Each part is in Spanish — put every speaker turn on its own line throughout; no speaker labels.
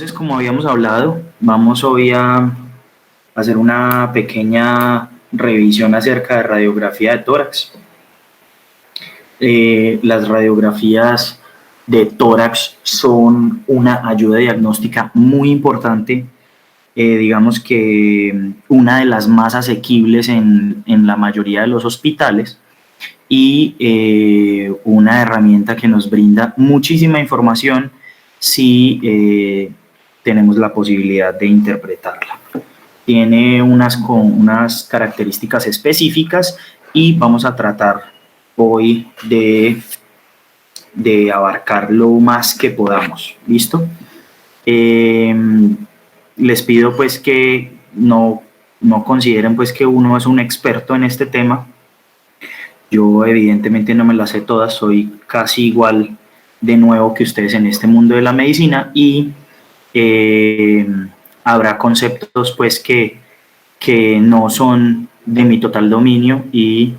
Entonces, como habíamos hablado, vamos hoy a hacer una pequeña revisión acerca de radiografía de tórax. Las radiografías de tórax son una ayuda diagnóstica muy importante, digamos que una de las más asequibles en la mayoría de los hospitales y una herramienta que nos brinda muchísima información si tenemos la posibilidad de interpretarla. Tiene unas características específicas y vamos a tratar hoy de abarcar lo más que podamos. ¿Listo? Les pido pues que no consideren pues que uno es un experto en este tema. Yo evidentemente no me las sé todas, soy casi igual de nuevo que ustedes en este mundo de la medicina y habrá conceptos pues que no son de mi total dominio y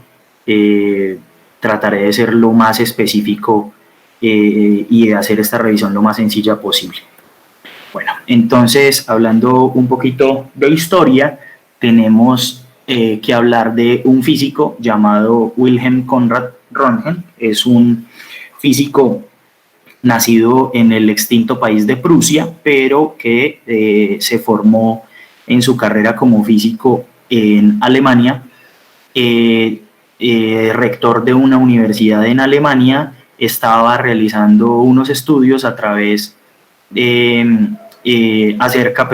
trataré de ser lo más específico y de hacer esta revisión lo más sencilla posible. Bueno, entonces hablando un poquito de historia, tenemos que hablar de un físico llamado Wilhelm Conrad Röntgen. Es un físico nacido en el extinto país de Prusia, pero que se formó en su carrera como físico en Alemania, rector de una universidad en Alemania. Estaba realizando unos estudios a través acerca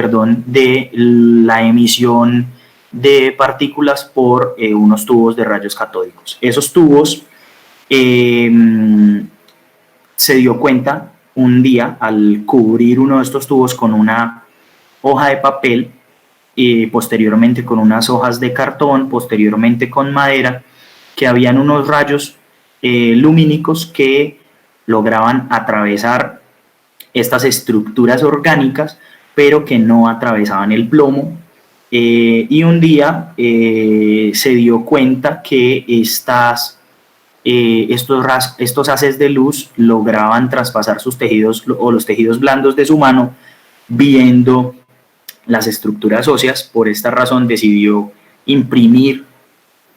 de la emisión de partículas por unos tubos de rayos catódicos. Esos tubos se dio cuenta un día al cubrir uno de estos tubos con una hoja de papel, posteriormente con unas hojas de cartón, posteriormente con madera, que habían unos rayos lumínicos que lograban atravesar estas estructuras orgánicas, pero que no atravesaban el plomo. Y un día se dio cuenta que estos haces de luz lograban traspasar sus tejidos o los tejidos blandos de su mano, viendo las estructuras óseas. Por esta razón decidió imprimir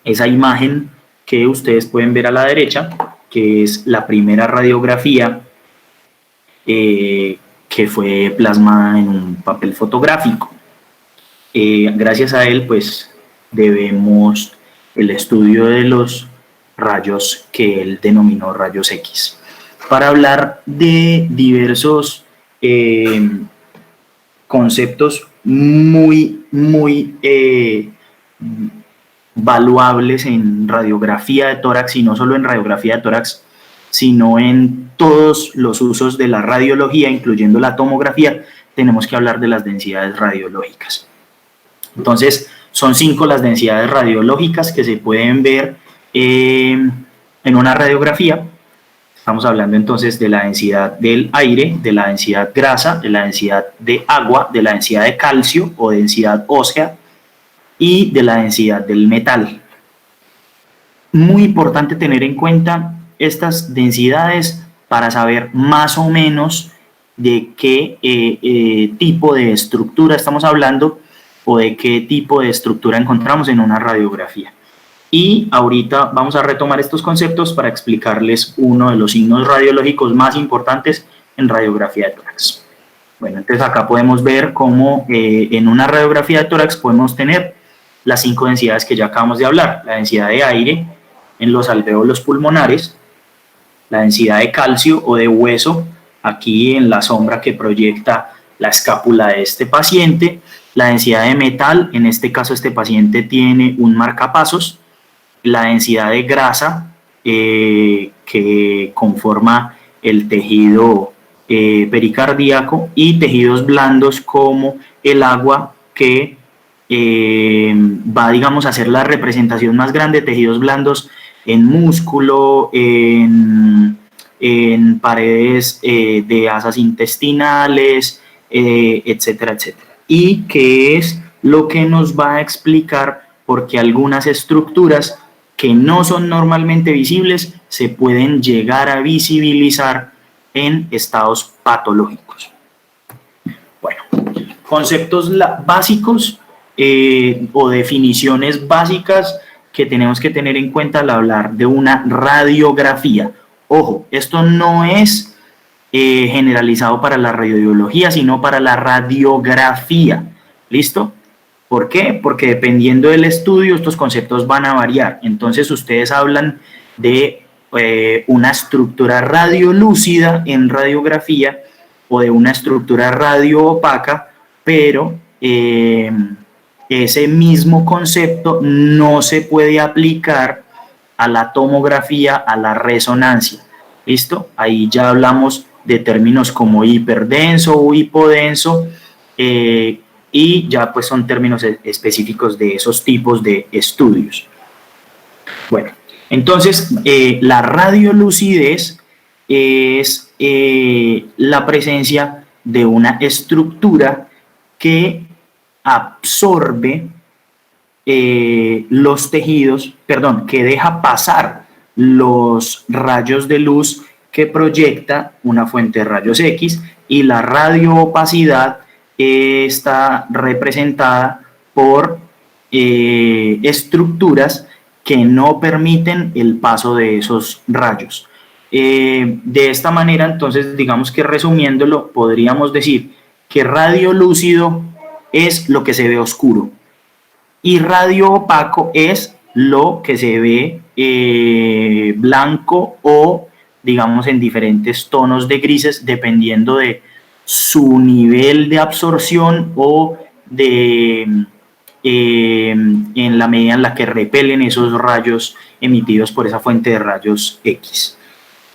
esa imagen que ustedes pueden ver a la derecha, que es la primera radiografía que fue plasmada en un papel fotográfico. Gracias a él, pues, debemos el estudio de los rayos que él denominó rayos X. Para hablar de diversos conceptos muy valuables en radiografía de tórax, y no solo en radiografía de tórax, sino en todos los usos de la radiología, incluyendo la tomografía, tenemos que hablar de las densidades radiológicas. Entonces, son 5 las densidades radiológicas que se pueden ver en una radiografía. Estamos hablando entonces de la densidad del aire, de la densidad grasa, de la densidad de agua, de la densidad de calcio o densidad ósea y de la densidad del metal. Muy importante tener en cuenta estas densidades para saber más o menos de qué tipo de estructura estamos hablando o de qué tipo de estructura encontramos en una radiografía. Y ahorita vamos a retomar estos conceptos para explicarles uno de los signos radiológicos más importantes en radiografía de tórax. Bueno, entonces acá podemos ver cómo en una radiografía de tórax podemos tener las 5 densidades que ya acabamos de hablar: la densidad de aire en los alvéolos pulmonares, la densidad de calcio o de hueso aquí en la sombra que proyecta la escápula de este paciente, la densidad de metal, en este caso este paciente tiene un marcapasos, la densidad de grasa que conforma el tejido pericardíaco, y tejidos blandos como el agua, que va, digamos, a ser la representación más grande de tejidos blandos en músculo, en paredes de asas intestinales, etcétera, etcétera. Y que es lo que nos va a explicar por qué algunas estructuras que no son normalmente visibles se pueden llegar a visibilizar en estados patológicos. conceptos básicos o definiciones básicas que tenemos que tener en cuenta al hablar de una radiografía. Ojo, esto no es generalizado para la radiobiología, sino para la radiografía. ¿Listo? ¿Por qué? Porque dependiendo del estudio, estos conceptos van a variar. Entonces, ustedes hablan de una estructura radiolúcida en radiografía o de una estructura radioopaca, pero ese mismo concepto no se puede aplicar a la tomografía, a la resonancia. ¿Listo? Ahí ya hablamos de términos como hiperdenso o hipodenso, y ya pues son términos específicos de esos tipos de estudios. Bueno, entonces la radiolucidez es la presencia de una estructura que absorbe los tejidos, perdón, que deja pasar los rayos de luz que proyecta una fuente de rayos X, y la radioopacidad está representada por estructuras que no permiten el paso de esos rayos. De esta manera, entonces, digamos que resumiéndolo, podríamos decir que radiolúcido es lo que se ve oscuro y radioopaco es lo que se ve blanco o, digamos, en diferentes tonos de grises, dependiendo de su nivel de absorción o de en la medida en la que repelen esos rayos emitidos por esa fuente de rayos X.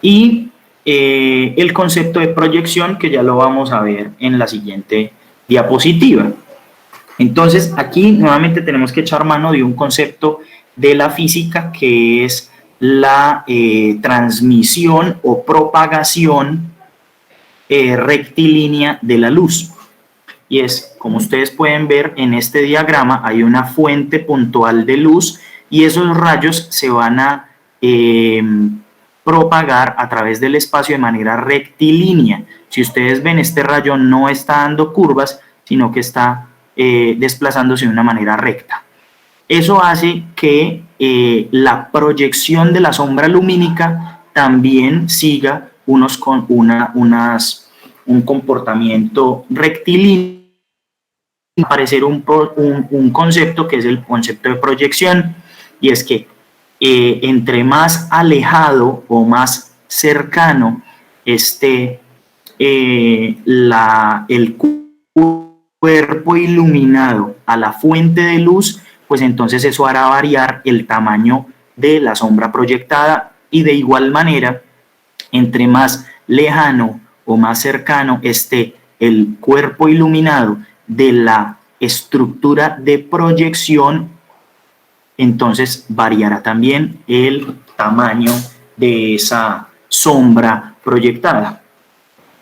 Y el concepto de proyección, que ya lo vamos a ver en la siguiente diapositiva. Entonces, aquí nuevamente tenemos que echar mano de un concepto de la física, que es la transmisión o propagación rectilínea de la luz. Y es, como ustedes pueden ver en este diagrama, hay una fuente puntual de luz y esos rayos se van a propagar a través del espacio de manera rectilínea. Si ustedes ven, este rayo no está dando curvas, sino que está desplazándose de una manera recta. Eso hace que la proyección de la sombra lumínica también siga un comportamiento rectilíneo, aparecer un concepto que es el concepto de proyección, y es que entre más alejado o más cercano esté el cuerpo iluminado a la fuente de luz, pues entonces eso hará variar el tamaño de la sombra proyectada, y de igual manera, entre más lejano o más cercano esté el cuerpo iluminado de la estructura de proyección, entonces variará también el tamaño de esa sombra proyectada.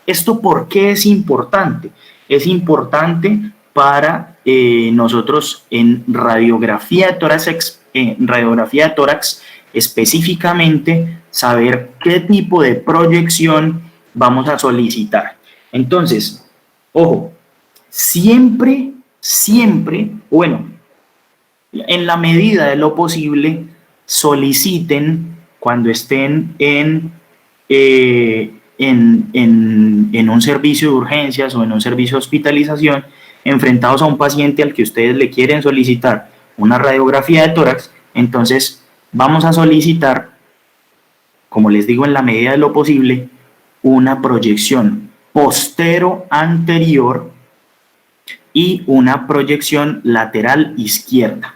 ¿Esto por qué es importante? Es importante para nosotros en radiografía de tórax, específicamente saber qué tipo de proyección vamos a solicitar. Entonces, ojo, siempre, bueno, en la medida de lo posible, soliciten cuando estén en un servicio de urgencias o en un servicio de hospitalización, enfrentados a un paciente al que ustedes le quieren solicitar una radiografía de tórax, entonces vamos a solicitar, como les digo, en la medida de lo posible, una proyección postero-anterior y una proyección lateral izquierda.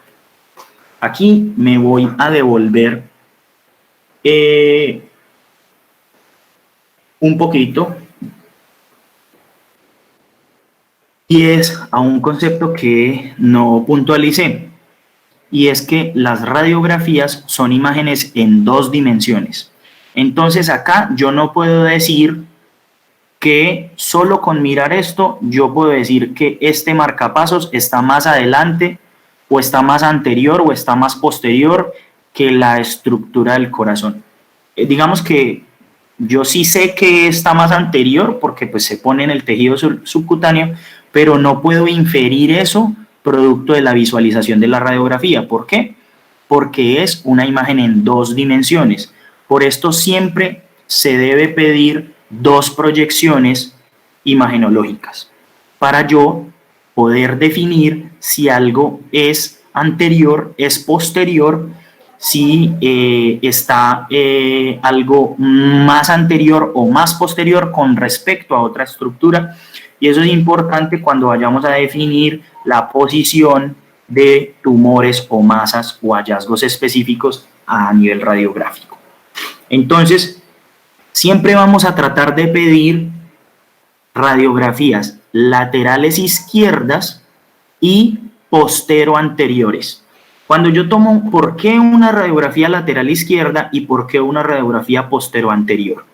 Aquí me voy a devolver un poquito, y es a un concepto que no puntualicé, y es que las radiografías son imágenes en 2 dimensiones. Entonces acá yo no puedo decir que solo con mirar esto yo puedo decir que este marcapasos está más adelante o está más anterior o está más posterior que la estructura del corazón. Digamos que yo sí sé que está más anterior porque pues se pone en el tejido subcutáneo, pero no puedo inferir eso producto de la visualización de la radiografía. ¿Por qué? Porque es una imagen en 2 dimensiones. Por esto siempre se debe pedir 2 proyecciones imagenológicas para yo poder definir si algo es anterior, es posterior, si está algo más anterior o más posterior con respecto a otra estructura. Y eso es importante cuando vayamos a definir la posición de tumores o masas o hallazgos específicos a nivel radiográfico. Entonces, siempre vamos a tratar de pedir radiografías laterales izquierdas y postero-anteriores. Cuando yo tomo, ¿por qué una radiografía lateral izquierda y por qué una radiografía postero-anterior?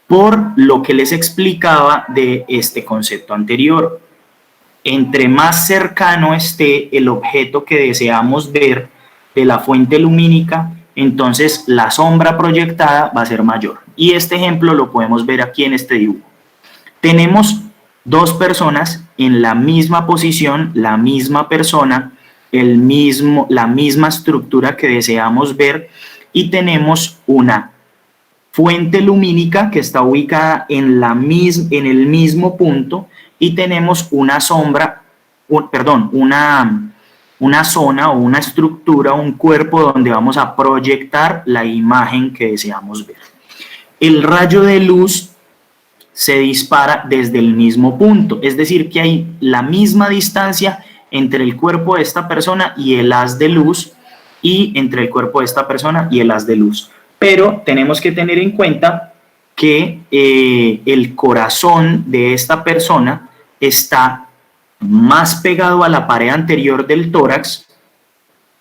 Por lo que les explicaba de este concepto anterior. Entre más cercano esté el objeto que deseamos ver de la fuente lumínica, entonces la sombra proyectada va a ser mayor. Y este ejemplo lo podemos ver aquí en este dibujo. Tenemos 2 personas en la misma posición, la misma persona, la misma estructura que deseamos ver, y tenemos una fuente lumínica que está ubicada en el mismo punto, y tenemos una sombra, una zona o una estructura, un cuerpo donde vamos a proyectar la imagen que deseamos ver. El rayo de luz se dispara desde el mismo punto, es decir, que hay la misma distancia entre el cuerpo de esta persona y el haz de luz, y entre el cuerpo de esta persona y el haz de luz. Pero tenemos que tener en cuenta que el corazón de esta persona está más pegado a la pared anterior del tórax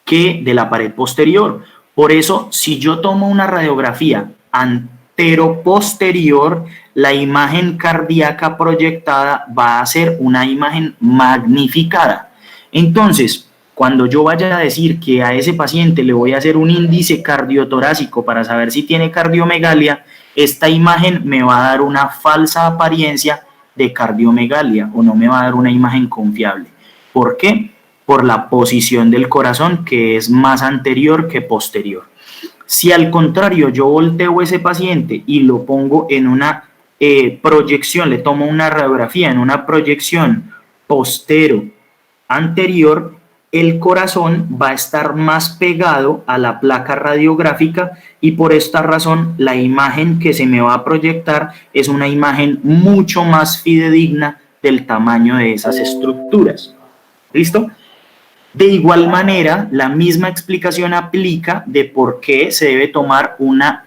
que de la pared posterior. Por eso, si yo tomo una radiografía antero-posterior, la imagen cardíaca proyectada va a ser una imagen magnificada. Entonces, cuando yo vaya a decir que a ese paciente le voy a hacer un índice cardiotorácico para saber si tiene cardiomegalia, esta imagen me va a dar una falsa apariencia de cardiomegalia o no me va a dar una imagen confiable. ¿Por qué? Por la posición del corazón, que es más anterior que posterior. Si al contrario yo volteo a ese paciente y lo pongo en una proyección, le tomo una radiografía en una proyección postero-anterior, el corazón va a estar más pegado a la placa radiográfica, y por esta razón la imagen que se me va a proyectar es una imagen mucho más fidedigna del tamaño de esas estructuras. ¿Listo? De igual manera, la misma explicación aplica de por qué se debe tomar una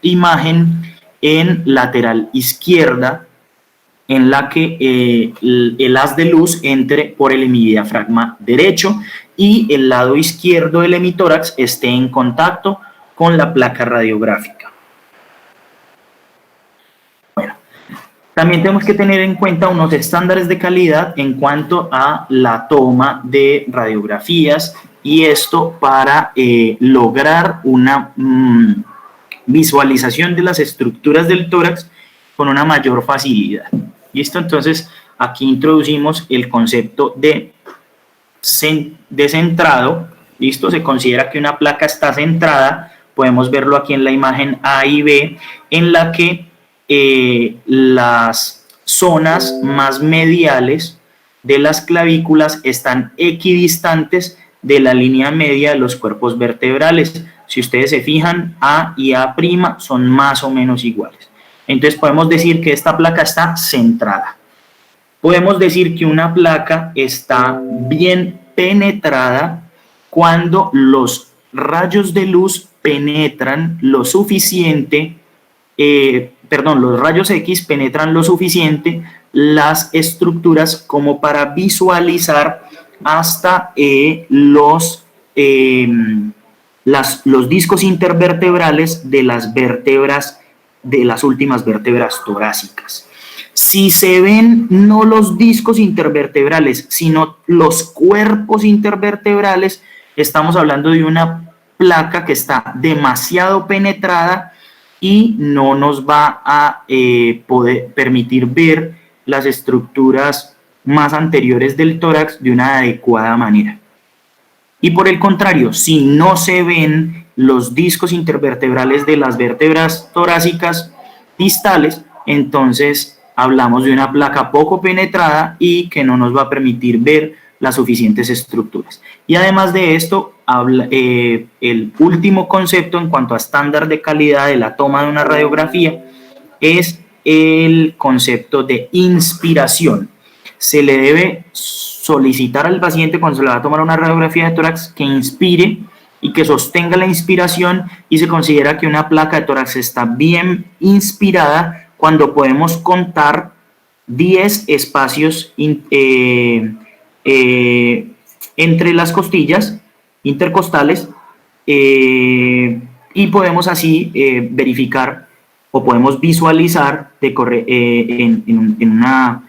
imagen en lateral izquierda, en la que el haz de luz entre por el hemidiafragma derecho y el lado izquierdo del hemitórax esté en contacto con la placa radiográfica. Bueno, también tenemos que tener en cuenta unos estándares de calidad en cuanto a la toma de radiografías, y esto para lograr una visualización de las estructuras del tórax con una mayor facilidad. ¿Listo? Entonces, aquí introducimos el concepto de centrado. ¿Listo? Se considera que una placa está centrada. Podemos verlo aquí en la imagen A y B, en la que las zonas más mediales de las clavículas están equidistantes de la línea media de los cuerpos vertebrales. Si ustedes se fijan, A y A' son más o menos iguales. Entonces podemos decir que esta placa está centrada. Podemos decir que una placa está bien penetrada cuando los rayos de luz penetran lo suficiente, los rayos X penetran lo suficiente las estructuras como para visualizar hasta los discos intervertebrales de las vértebras, de las últimas vértebras torácicas. Si se ven no los discos intervertebrales, sino los cuerpos intervertebrales, estamos hablando de una placa que está demasiado penetrada y no nos va a poder permitir ver las estructuras más anteriores del tórax de una adecuada manera. Y por el contrario, si no se ven los discos intervertebrales de las vértebras torácicas distales, entonces hablamos de una placa poco penetrada y que no nos va a permitir ver las suficientes estructuras. Y además de esto, el último concepto en cuanto a estándar de calidad de la toma de una radiografía es el concepto de inspiración. Se le debe solicitar al paciente cuando se le va a tomar una radiografía de tórax que inspire y que sostenga la inspiración, y se considera que una placa de tórax está bien inspirada cuando podemos contar 10 espacios entre las costillas intercostales, y podemos así verificar o podemos visualizar en una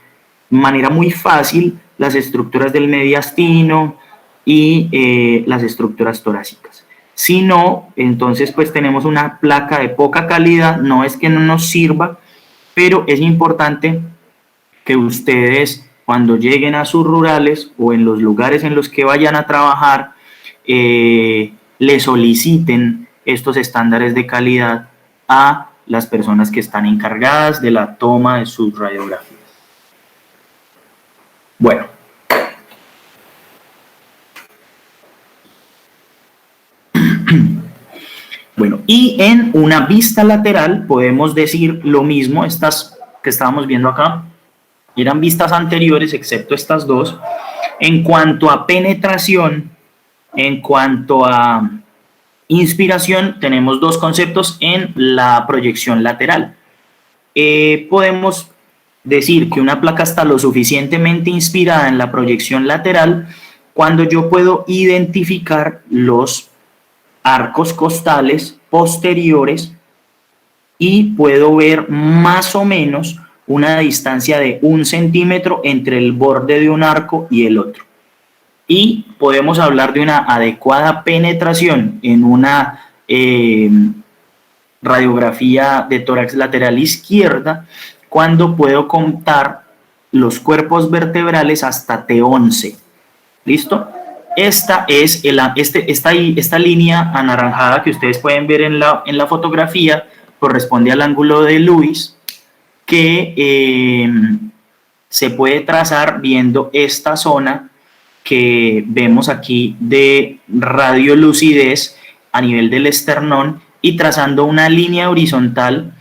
manera muy fácil las estructuras del mediastino y las estructuras torácicas. Si no, entonces pues tenemos una placa de poca calidad. No es que no nos sirva, pero es importante que ustedes, cuando lleguen a sus rurales o en los lugares en los que vayan a trabajar, le soliciten estos estándares de calidad a las personas que están encargadas de la toma de sus radiografías. Bueno, y en una vista lateral podemos decir lo mismo. Estas que estábamos viendo acá eran vistas anteriores, excepto estas dos. En cuanto a penetración, en cuanto a inspiración, tenemos dos conceptos en la proyección lateral. Podemos decir que una placa está lo suficientemente inspirada en la proyección lateral cuando yo puedo identificar los arcos costales posteriores y puedo ver más o menos una distancia de 1 centímetro entre el borde de un arco y el otro. Y podemos hablar de una adecuada penetración en una radiografía de tórax lateral izquierda cuando puedo contar los cuerpos vertebrales hasta T11. ¿Listo? Esta es esta línea anaranjada que ustedes pueden ver en la fotografía, corresponde al ángulo de Lewis, que se puede trazar viendo esta zona que vemos aquí de radiolucidez a nivel del esternón, y trazando una línea horizontal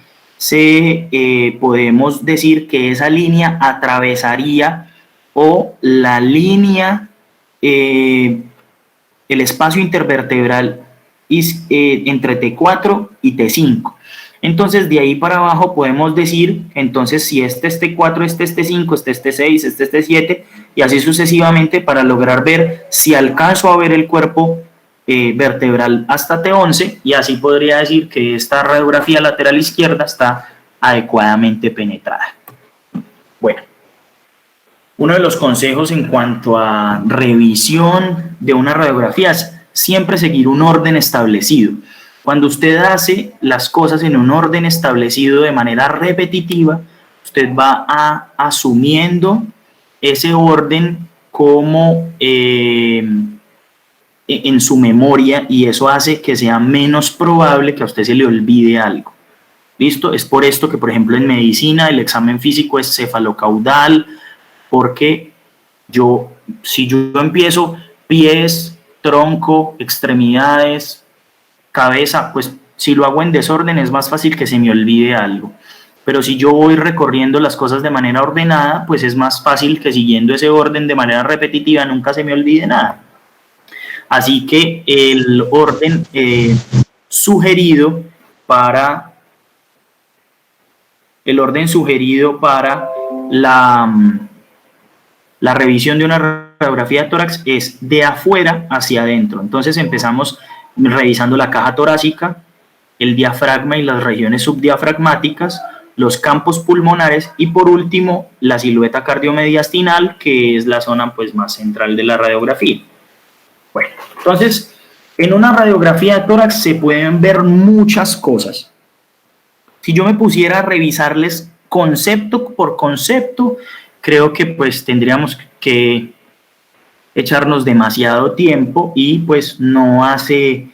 podemos decir que esa línea atravesaría o la línea, el espacio intervertebral entre T4 y T5. Entonces de ahí para abajo podemos decir, entonces si este es T4, este es T5, este es T6, este es T7, y así sucesivamente, para lograr ver si alcanzo a ver el cuerpo vertebral hasta T11, y así podría decir que esta radiografía lateral izquierda está adecuadamente penetrada. Bueno, uno de los consejos en cuanto a revisión de una radiografía es siempre seguir un orden establecido. Cuando usted hace las cosas en un orden establecido de manera repetitiva, usted va asumiendo ese orden como en su memoria, y eso hace que sea menos probable que a usted se le olvide algo. ¿Listo? Es por esto que, por ejemplo, en medicina el examen físico es cefalocaudal, porque si yo empiezo pies, tronco, extremidades, cabeza, pues si lo hago en desorden es más fácil que se me olvide algo. Pero si yo voy recorriendo las cosas de manera ordenada, pues es más fácil que siguiendo ese orden de manera repetitiva nunca se me olvide nada. Así que el orden sugerido para la revisión de una radiografía de tórax es de afuera hacia adentro. Entonces empezamos revisando la caja torácica, el diafragma y las regiones subdiafragmáticas, los campos pulmonares y por último la silueta cardiomediastinal, que es la zona pues más central de la radiografía. Bueno, entonces en una radiografía de tórax se pueden ver muchas cosas. Si yo me pusiera a revisarles concepto por concepto, creo que pues tendríamos que echarnos demasiado tiempo y pues no hace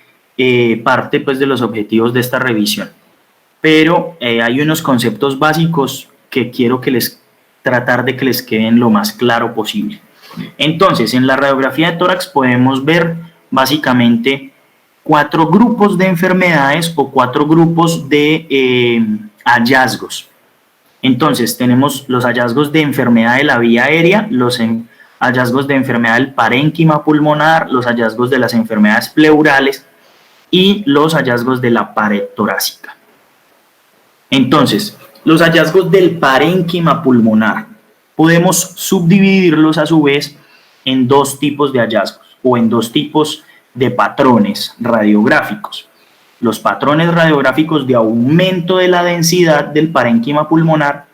parte pues de los objetivos de esta revisión. Pero hay unos conceptos básicos que quiero que les tratar de que les queden lo más claro posible. Entonces, en la radiografía de tórax podemos ver básicamente 4 grupos de enfermedades o 4 grupos de hallazgos. Entonces, tenemos los hallazgos de enfermedad de la vía aérea, los hallazgos de enfermedad del parénquima pulmonar, los hallazgos de las enfermedades pleurales y los hallazgos de la pared torácica. Entonces, los hallazgos del parénquima pulmonar podemos subdividirlos a su vez en 2 tipos de hallazgos o en 2 tipos de patrones radiográficos. Los patrones radiográficos de aumento de la densidad del parénquima pulmonar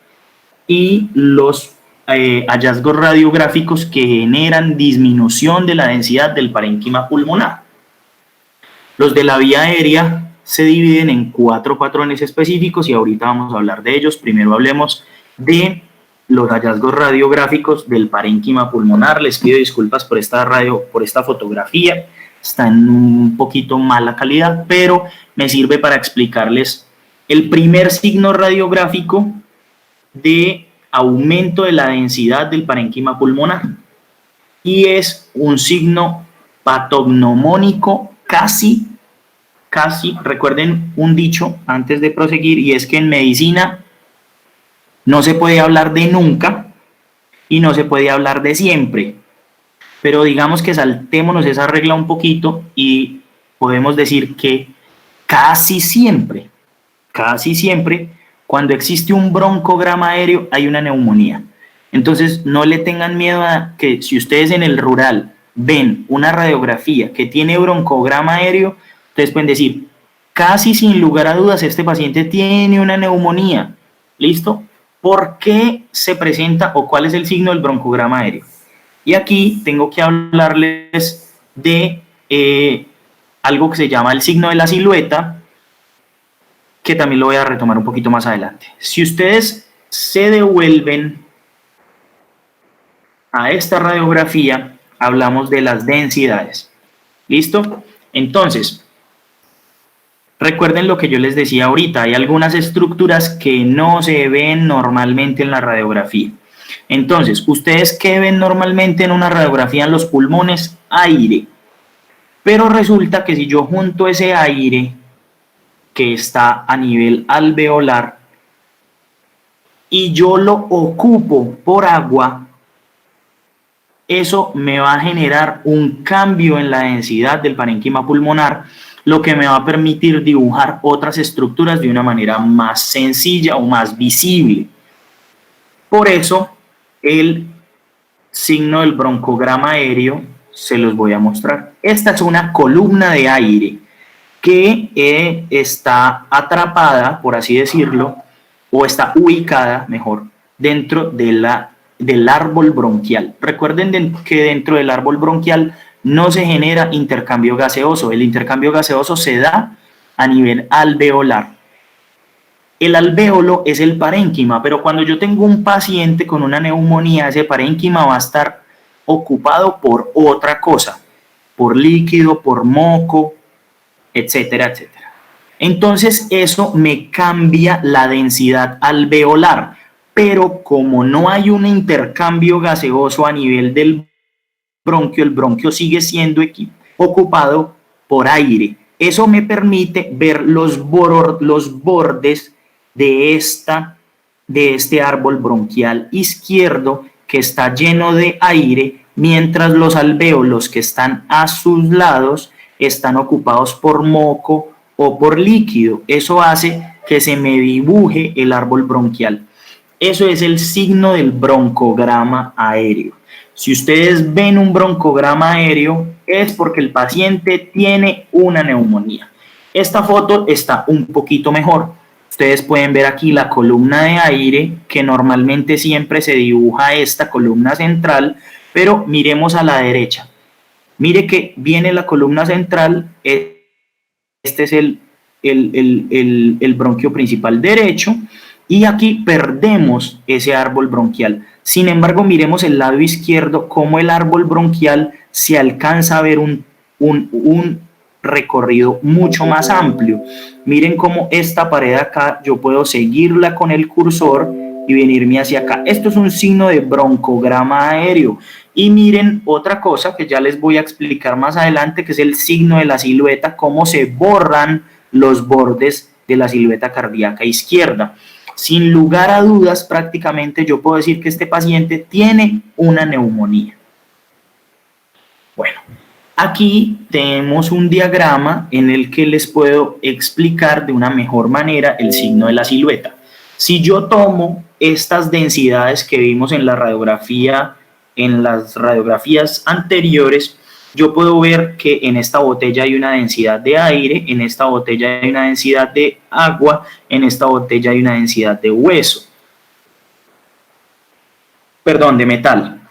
y los hallazgos radiográficos que generan disminución de la densidad del parénquima pulmonar. Los de la vía aérea se dividen en 4 patrones específicos y ahorita vamos a hablar de ellos. Primero hablemos de los hallazgos radiográficos del parénquima pulmonar. Les pido disculpas por esta fotografía, está en un poquito mala calidad, pero me sirve para explicarles el primer signo radiográfico de aumento de la densidad del parénquima pulmonar y es un signo patognomónico casi, recuerden un dicho antes de proseguir, y es que en medicina no se puede hablar de nunca y no se puede hablar de siempre, pero digamos que saltémonos esa regla un poquito y podemos decir que casi siempre, cuando existe un broncograma aéreo hay una neumonía. Entonces no le tengan miedo a que si ustedes en el rural ven una radiografía que tiene broncograma aéreo, ustedes pueden decir, casi sin lugar a dudas este paciente tiene una neumonía. ¿Listo? ¿Por qué se presenta o cuál es el signo del broncograma aéreo? Y aquí tengo que hablarles de algo que se llama el signo de la silueta, que también lo voy a retomar un poquito más adelante. Si ustedes se devuelven a esta radiografía, hablamos de las densidades. ¿Listo? Entonces, recuerden lo que yo les decía ahorita, hay algunas estructuras que no se ven normalmente en la radiografía. Entonces, ¿ustedes qué ven normalmente en una radiografía en los pulmones? Aire. Pero resulta que si yo junto ese aire que está a nivel alveolar y yo lo ocupo por agua, eso me va a generar un cambio en la densidad del parénquima pulmonar, lo que me va a permitir dibujar otras estructuras de una manera más sencilla o más visible. Por eso, el signo del broncograma aéreo se los voy a mostrar. Esta es una columna de aire que está atrapada, por así decirlo, o está ubicada, mejor, dentro del árbol bronquial. Recuerden que dentro del árbol bronquial no se genera intercambio gaseoso. El intercambio gaseoso se da a nivel alveolar. El alvéolo es el parénquima, pero cuando yo tengo un paciente con una neumonía, ese parénquima va a estar ocupado por otra cosa, por líquido, por moco, etcétera, etcétera. Entonces eso me cambia la densidad alveolar, pero como no hay un intercambio gaseoso a nivel del bronquio, el bronquio sigue siendo ocupado por aire. Eso me permite ver los bordes de este árbol bronquial izquierdo que está lleno de aire, mientras los alvéolos que están a sus lados están ocupados por moco o por líquido. Eso hace que se me dibuje el árbol bronquial. Eso es el signo del broncograma aéreo. Si ustedes ven un broncograma aéreo, es porque el paciente tiene una neumonía. Esta foto está un poquito mejor. Ustedes pueden ver aquí la columna de aire, que normalmente siempre se dibuja esta columna central, pero miremos a la derecha. Mire que viene la columna central, este es el bronquio principal derecho, y aquí perdemos ese árbol bronquial. Sin embargo, miremos el lado izquierdo, cómo el árbol bronquial se alcanza a ver un recorrido mucho más amplio. Miren cómo esta pared acá yo puedo seguirla con el cursor y venirme hacia acá. Esto es un signo de broncograma aéreo. Y miren otra cosa que ya les voy a explicar más adelante, que es el signo de la silueta, cómo se borran los bordes de la silueta cardíaca izquierda. Sin lugar a dudas, prácticamente yo puedo decir que este paciente tiene una neumonía. Bueno, aquí tenemos un diagrama en el que les puedo explicar de una mejor manera el signo de la silueta. Si yo tomo estas densidades que vimos en la radiografía, en las radiografías anteriores, yo puedo ver que en esta botella hay una densidad de aire, en esta botella hay una densidad de agua, en esta botella hay una densidad de hueso. Perdón, de metal.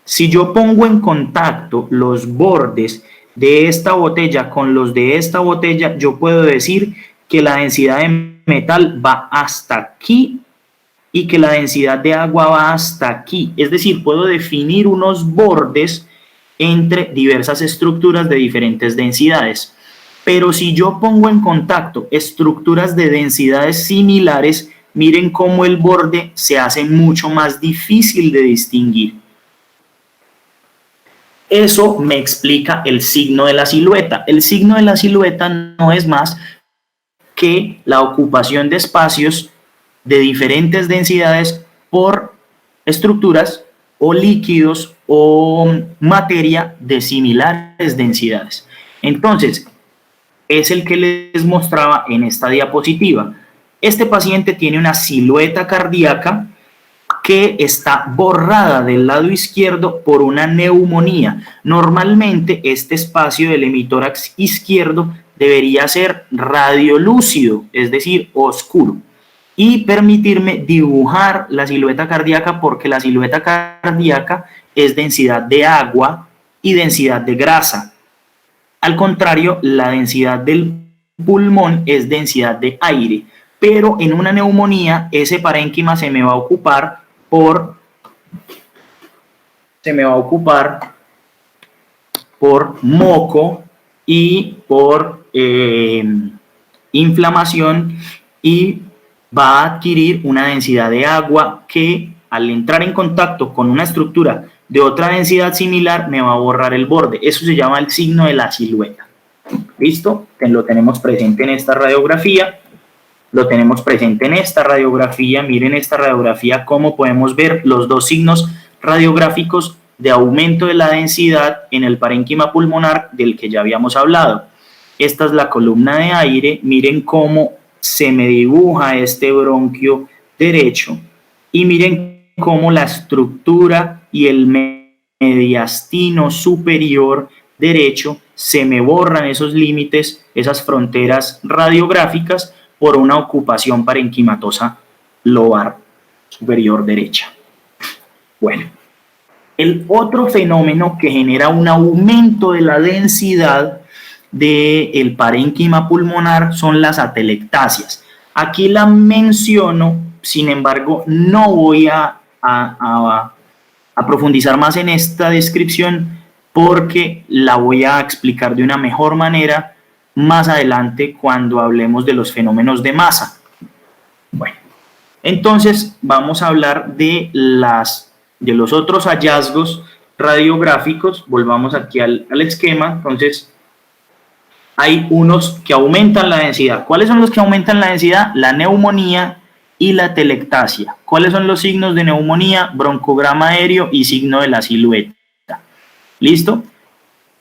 Si yo pongo en contacto los bordes de esta botella con los de esta botella, yo puedo decir que la densidad de metal va hasta aquí y que la densidad de agua va hasta aquí. Es decir, puedo definir unos bordes entre diversas estructuras de diferentes densidades. Pero si yo pongo en contacto estructuras de densidades similares, miren cómo el borde se hace mucho más difícil de distinguir. Eso me explica el signo de la silueta. El signo de la silueta no es más que la ocupación de espacios de diferentes densidades por estructuras o líquidos o materia de similares densidades. Entonces, es el que les mostraba en esta diapositiva. Este paciente tiene una silueta cardíaca que está borrada del lado izquierdo por una neumonía. Normalmente este espacio del hemitórax izquierdo debería ser radiolúcido, es decir, oscuro, y permitirme dibujar la silueta cardíaca, porque la silueta cardíaca es densidad de agua y densidad de grasa. Al contrario, la densidad del pulmón es densidad de aire, pero en una neumonía ese parénquima se me va a ocupar por moco y por inflamación, y va a adquirir una densidad de agua que al entrar en contacto con una estructura de otra densidad similar me va a borrar el borde. Eso se llama el signo de la silueta. ¿Listo? Lo tenemos presente en esta radiografía. Lo tenemos presente en esta radiografía. Miren esta radiografía, cómo podemos ver los dos signos radiográficos de aumento de la densidad en el parénquima pulmonar del que ya habíamos hablado. Esta es la columna de aire. Miren cómo se me dibuja este bronquio derecho y miren cómo la estructura y el mediastino superior derecho se me borran esos límites, esas fronteras radiográficas, por una ocupación parenquimatosa lobar superior derecha. Bueno, el otro fenómeno que genera un aumento de la densidad del parénquima pulmonar son las atelectasias. Aquí la menciono, sin embargo, no voy a profundizar más en esta descripción porque la voy a explicar de una mejor manera más adelante cuando hablemos de los fenómenos de masa. Bueno, entonces vamos a hablar de los otros hallazgos radiográficos. Volvamos aquí al esquema. Entonces, hay unos que aumentan la densidad. ¿Cuáles son los que aumentan la densidad? La neumonía y la atelectasia. ¿Cuáles son los signos de neumonía? Broncograma aéreo y signo de la silueta. ¿Listo?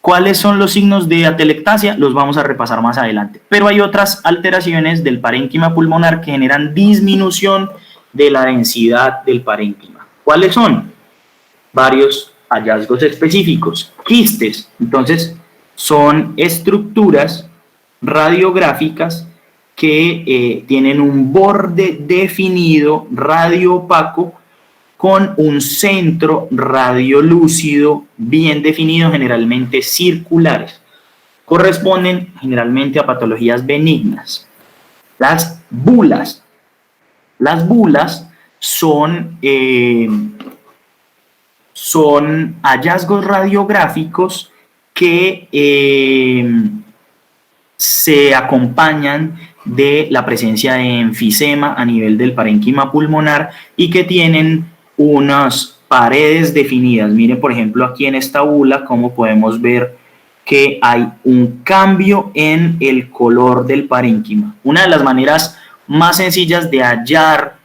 ¿Cuáles son los signos de atelectasia? Los vamos a repasar más adelante. Pero hay otras alteraciones del parénquima pulmonar que generan disminución de la densidad del parénquima. ¿Cuáles son? Varios hallazgos específicos. Quistes. Entonces, son estructuras radiográficas que tienen un borde definido, radioopaco, con un centro radiolúcido bien definido, generalmente circulares. Corresponden generalmente a patologías benignas. Las bulas Las bulas son hallazgos radiográficos que se acompañan de la presencia de enfisema a nivel del parénquima pulmonar y que tienen unas paredes definidas. Miren, por ejemplo, aquí en esta bula, cómo podemos ver que hay un cambio en el color del parénquima. Una de las maneras más sencillas de hallar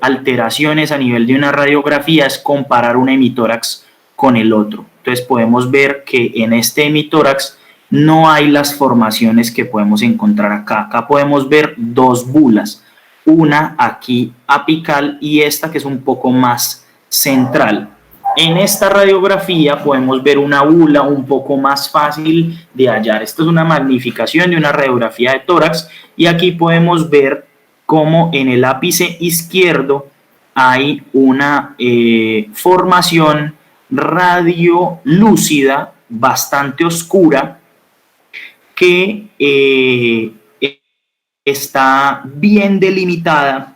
alteraciones a nivel de una radiografía es comparar un hemitórax con el otro. Entonces podemos ver que en este hemitórax no hay las formaciones que podemos encontrar acá. Acá podemos ver dos bulas, una aquí apical y esta que es un poco más central. En esta radiografía podemos ver una bula un poco más fácil de hallar. Esto es una magnificación de una radiografía de tórax y aquí podemos ver cómo en el ápice izquierdo hay una formación radiolúcida bastante oscura que está bien delimitada,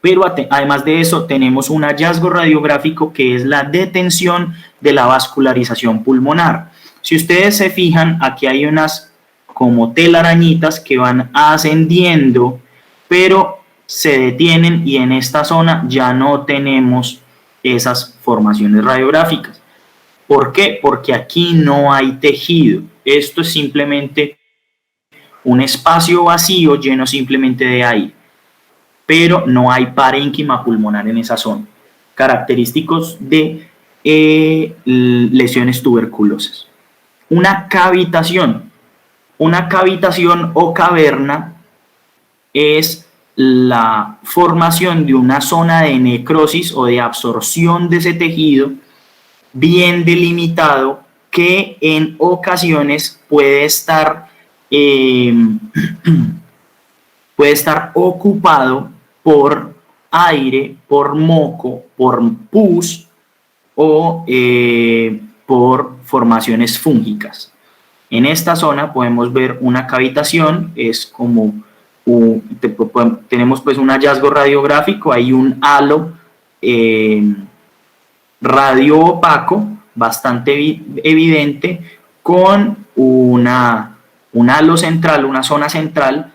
pero además de eso tenemos un hallazgo radiográfico que es la detención de la vascularización pulmonar. Si ustedes se fijan, aquí hay unas como telarañitas que van ascendiendo, pero se detienen y en esta zona ya no tenemos esas formaciones radiográficas. ¿Por qué? Porque aquí no hay tejido. Esto es simplemente un espacio vacío lleno simplemente de aire, pero no hay parénquima pulmonar en esa zona. Característicos de lesiones tuberculosas. Una cavitación o caverna es la formación de una zona de necrosis o de absorción de ese tejido bien delimitado que en ocasiones puede estar ocupado por aire, por moco, por pus o por formaciones fúngicas. En esta zona podemos ver una cavitación, es como tenemos pues un hallazgo radiográfico, hay un halo radio opaco bastante evidente con un halo central, una zona central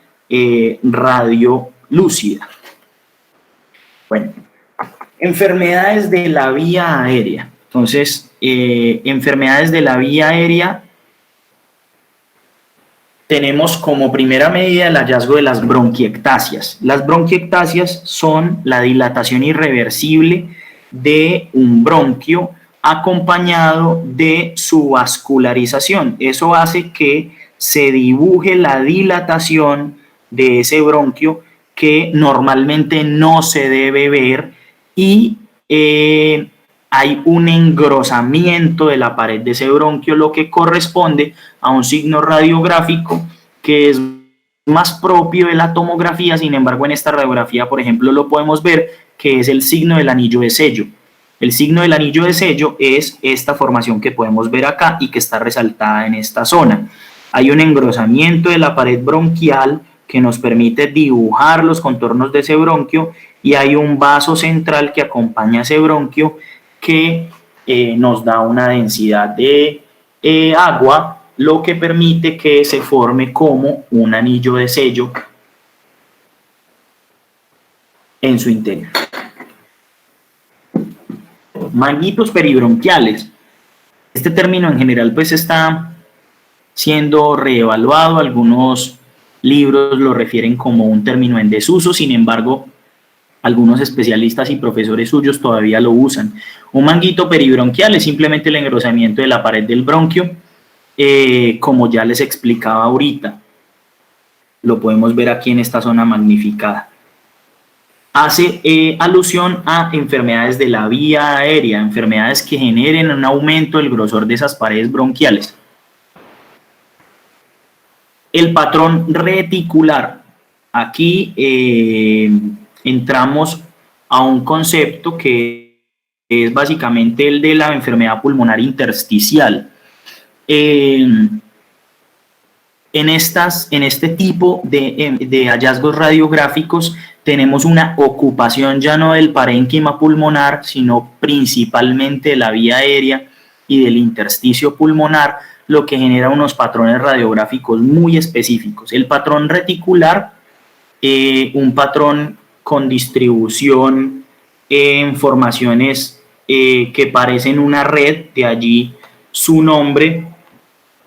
radiolúcida. Bueno, enfermedades de la vía aérea. Entonces, enfermedades de la vía aérea, tenemos como primera medida el hallazgo de las bronquiectasias. Las bronquiectasias son la dilatación irreversible de un bronquio acompañado de su vascularización. Eso hace que se dibuje la dilatación de ese bronquio que normalmente no se debe ver y hay un engrosamiento de la pared de ese bronquio, lo que corresponde a un signo radiográfico que es más propio de la tomografía. Sin embargo, en esta radiografía, por ejemplo, lo podemos ver, que es el signo del anillo de sello. El signo del anillo de sello es esta formación que podemos ver acá y que está resaltada en esta zona. Hay un engrosamiento de la pared bronquial que nos permite dibujar los contornos de ese bronquio y hay un vaso central que acompaña ese bronquio que nos da una densidad de agua, lo que permite que se forme como un anillo de sello en su interior. Manguitos peribronquiales. Este término en general pues está siendo reevaluado. Algunos libros lo refieren como un término en desuso, sin embargo, algunos especialistas y profesores suyos todavía lo usan. Un manguito peribronquial es simplemente el engrosamiento de la pared del bronquio, como ya les explicaba ahorita. Lo podemos ver aquí en esta zona magnificada. Hace alusión a enfermedades de la vía aérea, enfermedades que generen un aumento del grosor de esas paredes bronquiales. El patrón reticular. Aquí entramos a un concepto que es básicamente el de la enfermedad pulmonar intersticial. En este tipo de hallazgos radiográficos tenemos una ocupación ya no del parénquima pulmonar, sino principalmente de la vía aérea y del intersticio pulmonar, lo que genera unos patrones radiográficos muy específicos. El patrón reticular, un patrón con distribución en formaciones que parecen una red, de allí su nombre.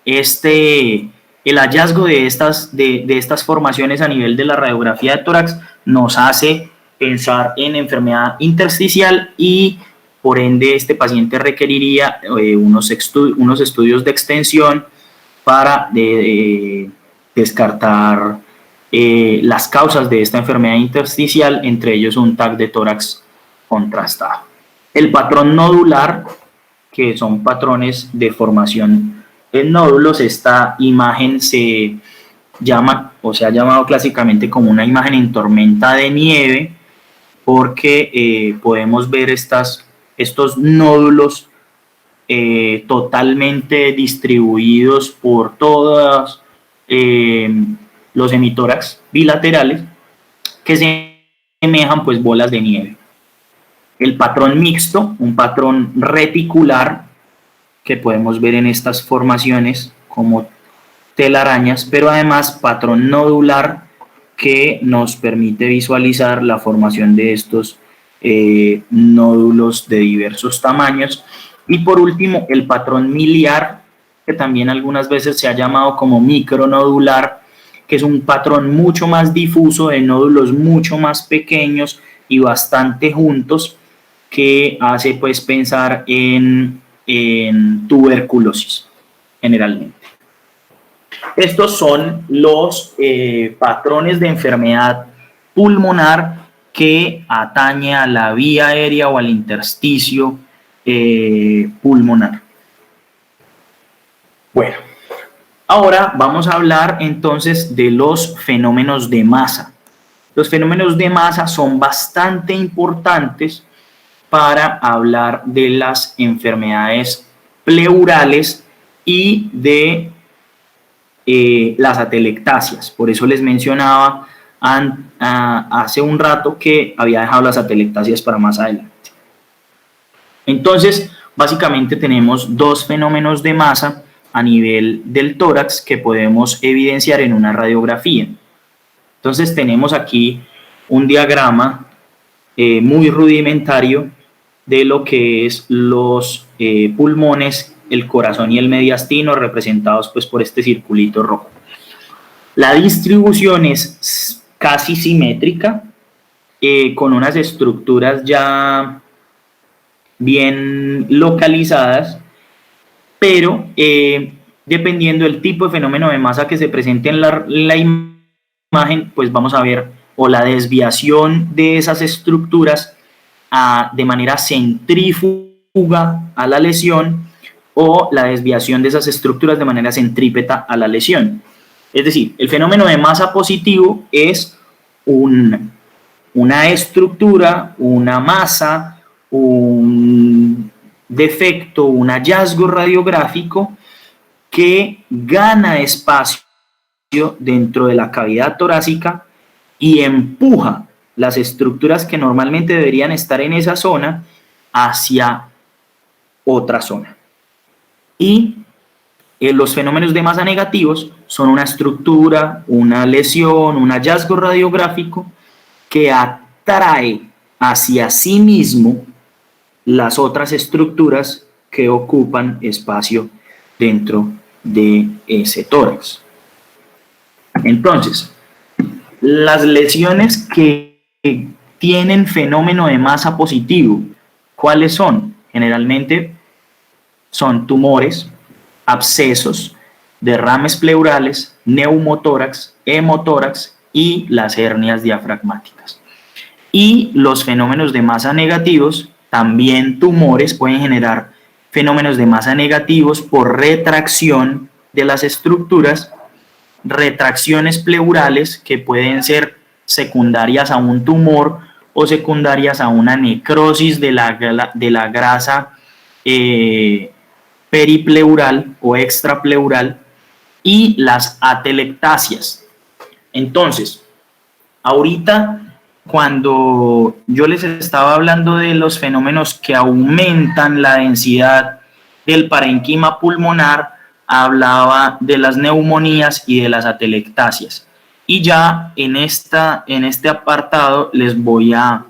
El hallazgo de estas formaciones a nivel de la radiografía de tórax nos hace pensar en enfermedad intersticial y por ende este paciente requeriría unos estudios de extensión para descartar las causas de esta enfermedad intersticial, entre ellos un TAC de tórax contrastado. El patrón nodular, que son patrones de formación en nódulos, esta imagen se llama o se ha llamado clásicamente como una imagen en tormenta de nieve, porque podemos ver estos nódulos totalmente distribuidos por todos los hemitórax bilaterales que se semejan pues bolas de nieve. El patrón mixto, un patrón reticular que podemos ver en estas formaciones como telarañas, pero además patrón nodular que nos permite visualizar la formación de estos nódulos de diversos tamaños. Y por último, el patrón miliar, que también algunas veces se ha llamado como micronodular, que es un patrón mucho más difuso de nódulos mucho más pequeños y bastante juntos, que hace pues pensar en tuberculosis generalmente. Estos son los patrones de enfermedad pulmonar que atañe a la vía aérea o al intersticio pulmonar. Bueno, ahora vamos a hablar entonces de los fenómenos de masa. Los fenómenos de masa son bastante importantes para hablar de las enfermedades pleurales y de las atelectasias. Por eso les mencionaba hace un rato que había dejado las atelectasias para más adelante. Entonces, básicamente tenemos dos fenómenos de masa a nivel del tórax que podemos evidenciar en una radiografía. Entonces tenemos aquí un diagrama muy rudimentario de lo que es los pulmones, el corazón y el mediastino, representados pues por este circulito rojo. La distribución es casi simétrica, con unas estructuras ya bien localizadas, pero dependiendo del tipo de fenómeno de masa que se presente en la imagen, pues vamos a ver o la desviación de esas estructuras de manera centrífuga a la lesión, o la desviación de esas estructuras de manera centrípeta a la lesión. Es decir, el fenómeno de masa positivo es una estructura, una masa, un defecto, un hallazgo radiográfico que gana espacio dentro de la cavidad torácica y empuja las estructuras que normalmente deberían estar en esa zona hacia otra zona. Y los fenómenos de masa negativos son una estructura, una lesión, un hallazgo radiográfico que atrae hacia sí mismo las otras estructuras que ocupan espacio dentro de ese tórax. Entonces, las lesiones que tienen fenómeno de masa positivo, ¿cuáles son? Generalmente son tumores, abscesos, derrames pleurales, neumotórax, hemotórax y las hernias diafragmáticas. Y los fenómenos de masa negativos, también tumores, pueden generar fenómenos de masa negativos por retracción de las estructuras, retracciones pleurales que pueden ser secundarias a un tumor o secundarias a una necrosis de la grasa peripleural o extrapleural, y las atelectasias. Entonces, ahorita cuando yo les estaba hablando de los fenómenos que aumentan la densidad del parénquima pulmonar, hablaba de las neumonías y de las atelectasias. Y ya en este apartado les voy a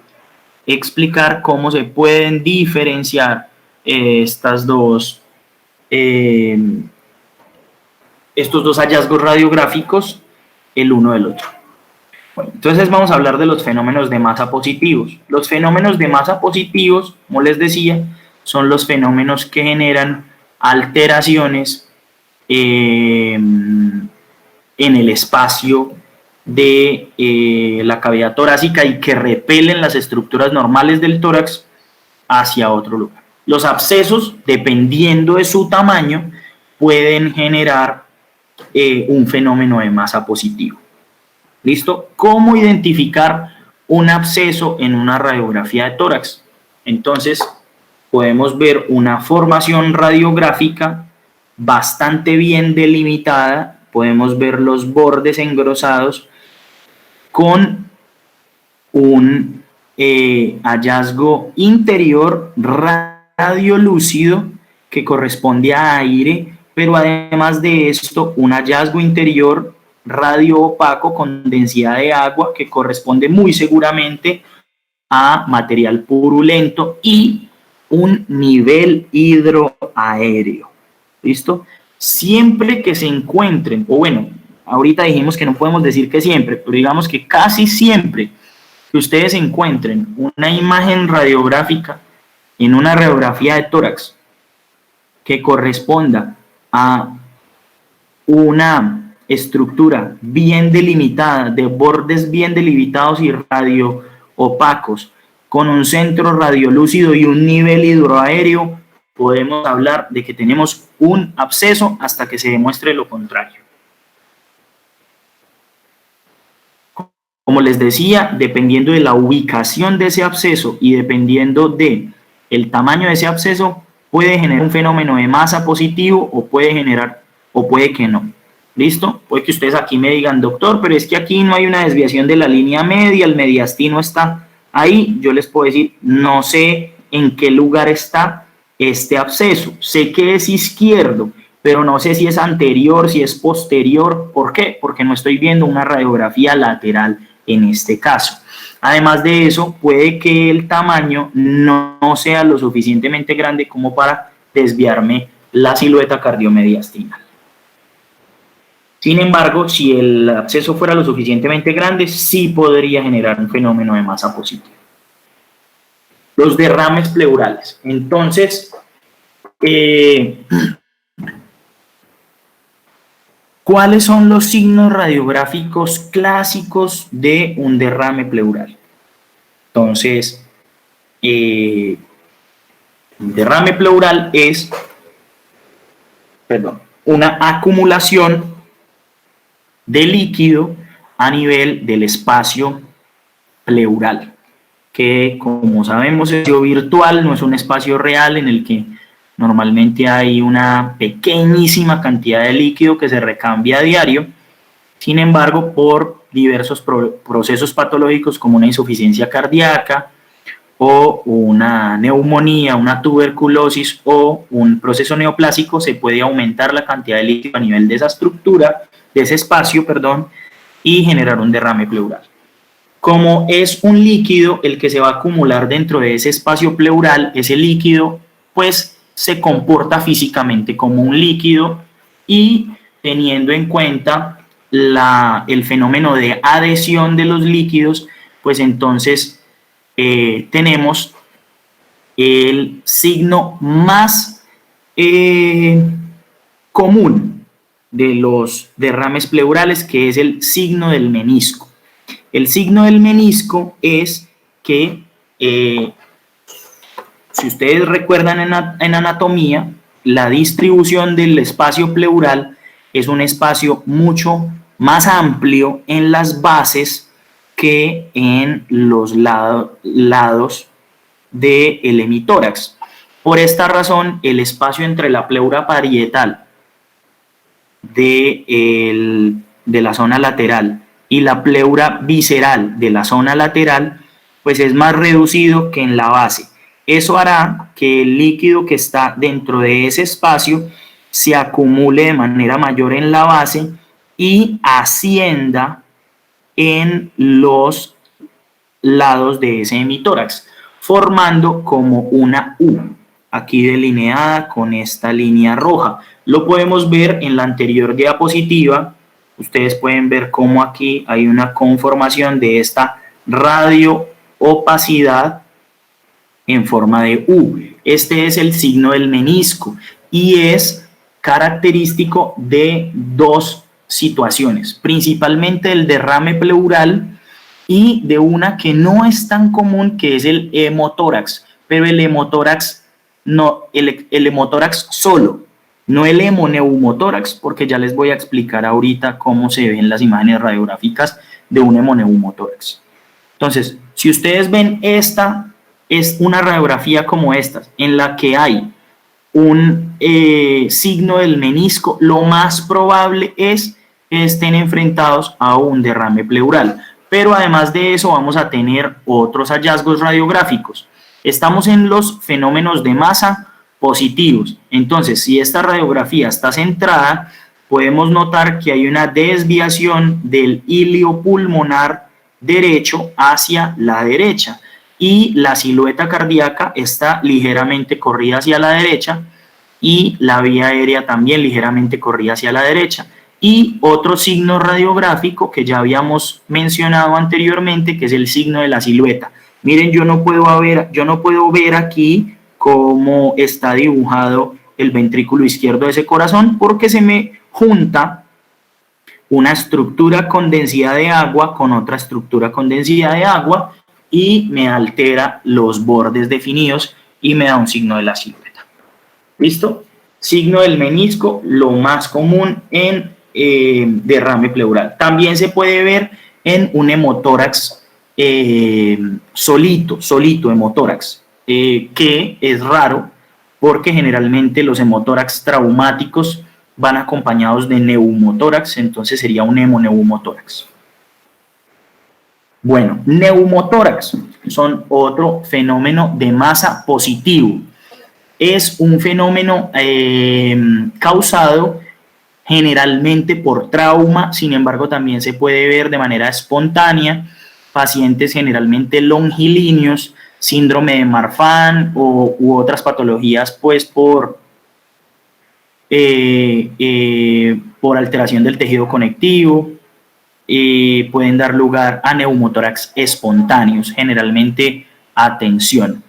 explicar cómo se pueden diferenciar estos dos hallazgos radiográficos el uno del otro. Bueno, entonces vamos a hablar de los fenómenos de masa positivos. Los fenómenos de masa positivos, como les decía, son los fenómenos que generan alteraciones en el espacio de la cavidad torácica y que repelen las estructuras normales del tórax hacia otro lugar. Los abscesos, dependiendo de su tamaño, pueden generar un fenómeno de masa positivo. ¿Listo? ¿Cómo identificar un absceso en una radiografía de tórax? Entonces, podemos ver una formación radiográfica bastante bien delimitada, podemos ver los bordes engrosados con un hallazgo interior radiolúcido que corresponde a aire, pero además de esto, un hallazgo interior radio opaco con densidad de agua que corresponde muy seguramente a material purulento y un nivel hidroaéreo. ¿Listo? Siempre que se encuentren, o bueno, ahorita dijimos que no podemos decir que siempre, pero digamos que casi siempre que ustedes encuentren una imagen radiográfica en una radiografía de tórax que corresponda a una estructura bien delimitada, de bordes bien delimitados y radio opacos, con un centro radiolúcido y un nivel hidroaéreo, podemos hablar de que tenemos un absceso hasta que se demuestre lo contrario. Como les decía, dependiendo de la ubicación de ese absceso y dependiendo de el tamaño de ese absceso, puede generar un fenómeno de masa positivo o puede que no. ¿Listo? Puede que ustedes aquí me digan, doctor, pero es que aquí no hay una desviación de la línea media, el mediastino está ahí. Yo les puedo decir, no sé en qué lugar está este absceso. Sé que es izquierdo, pero no sé si es anterior, si es posterior. ¿Por qué? Porque no estoy viendo una radiografía lateral en este caso. Además de eso, puede que el tamaño no sea lo suficientemente grande como para desviarme la silueta cardiomediastinal. Sin embargo, si el absceso fuera lo suficientemente grande, sí podría generar un fenómeno de masa positiva. Los derrames pleurales. Entonces, ¿cuáles son los signos radiográficos clásicos de un derrame pleural? Entonces, el derrame pleural es, una acumulación de líquido a nivel del espacio pleural, que como sabemos es virtual, no es un espacio real en el que normalmente hay una pequeñísima cantidad de líquido que se recambia a diario. Sin embargo, por diversos procesos patológicos como una insuficiencia cardíaca o una neumonía, una tuberculosis o un proceso neoplásico, se puede aumentar la cantidad de líquido a nivel de esa estructura, de ese espacio, y generar un derrame pleural. Como es un líquido el que se va a acumular dentro de ese espacio pleural, ese líquido pues se comporta físicamente como un líquido y teniendo en cuenta el fenómeno de adhesión de los líquidos, pues entonces tenemos el signo más común de los derrames pleurales, que es el signo del menisco. El signo del menisco es que, si ustedes recuerdan en anatomía, la distribución del espacio pleural es un espacio mucho más amplio en las bases que en los lados del hemitórax. Por esta razón, el espacio entre la pleura parietal de la zona lateral y la pleura visceral de la zona lateral, pues es más reducido que en la base. Eso hará que el líquido que está dentro de ese espacio se acumule de manera mayor en la base y ascienda en los lados de ese hemitórax, formando como una U, aquí delineada con esta línea roja. Lo podemos ver en la anterior diapositiva. Ustedes pueden ver cómo aquí hay una conformación de esta radioopacidad en forma de U. Este es el signo del menisco y es característico de dos situaciones, principalmente el derrame pleural y de una que no es tan común, que es el hemotórax, pero el hemotórax no, el hemotórax solo, no el hemoneumotórax, porque ya les voy a explicar ahorita cómo se ven las imágenes radiográficas de un hemoneumotórax. Entonces, si ustedes ven esta, es una radiografía como esta, en la que hay un signo del menisco, lo más probable es que estén enfrentados a un derrame pleural. Pero además de eso vamos a tener otros hallazgos radiográficos. Estamos en los fenómenos de masa positivos. Entonces, si esta radiografía está centrada, podemos notar que hay una desviación del hilio pulmonar derecho hacia la derecha y la silueta cardíaca está ligeramente corrida hacia la derecha y la vía aérea también ligeramente corrida hacia la derecha. Y otro signo radiográfico que ya habíamos mencionado anteriormente, que es el signo de la silueta. Miren, yo no puedo ver aquí cómo está dibujado el ventrículo izquierdo de ese corazón, porque se me junta una estructura con densidad de agua con otra estructura con densidad de agua y me altera los bordes definidos y me da un signo de la silueta. ¿Listo? Signo del menisco, lo más común en derrame pleural. También se puede ver en un hemotórax solito hemotórax, que es raro porque generalmente los hemotórax traumáticos van acompañados de neumotórax, entonces sería un hemoneumotórax. Bueno, neumotórax son otro fenómeno de masa positivo. Es un fenómeno causado generalmente por trauma, sin embargo también se puede ver de manera espontánea, pacientes generalmente longilíneos, síndrome de Marfan u otras patologías pues por alteración del tejido conectivo, pueden dar lugar a neumotórax espontáneos, generalmente a tensión.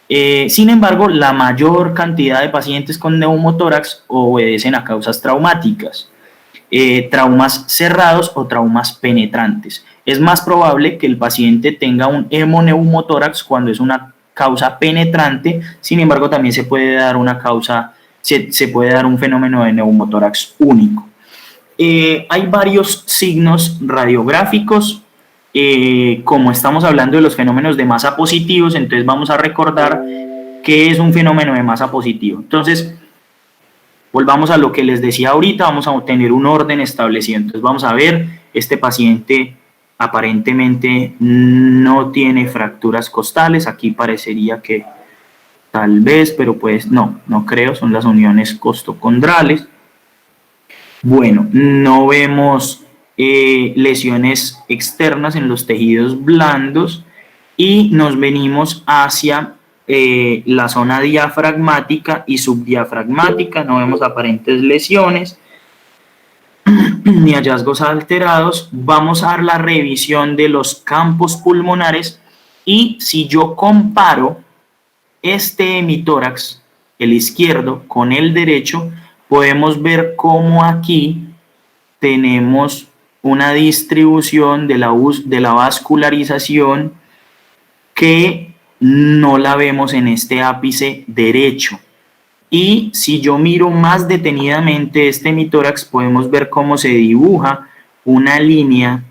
Sin embargo, la mayor cantidad de pacientes con neumotórax obedecen a causas traumáticas, traumas cerrados o traumas penetrantes. Es más probable que el paciente tenga un hemoneumotórax cuando es una causa penetrante, sin embargo, también se puede dar se puede dar un fenómeno de neumotórax único. Hay varios signos radiográficos. Como estamos hablando de los fenómenos de masa positivos, entonces vamos a recordar qué es un fenómeno de masa positivo. Entonces, volvamos a lo que les decía ahorita, vamos a obtener un orden establecido. Entonces vamos a ver, este paciente aparentemente no tiene fracturas costales, aquí parecería que tal vez, pero pues no creo, son las uniones costocondrales. Bueno, no vemos lesiones externas en los tejidos blandos y nos venimos hacia la zona diafragmática y subdiafragmática, no vemos aparentes lesiones ni hallazgos alterados. Vamos a dar la revisión de los campos pulmonares y si yo comparo este hemitórax, el izquierdo, con el derecho, podemos ver cómo aquí tenemos una distribución de la vascularización que no la vemos en este ápice derecho. Y si yo miro más detenidamente este hemitórax, podemos ver cómo se dibuja una línea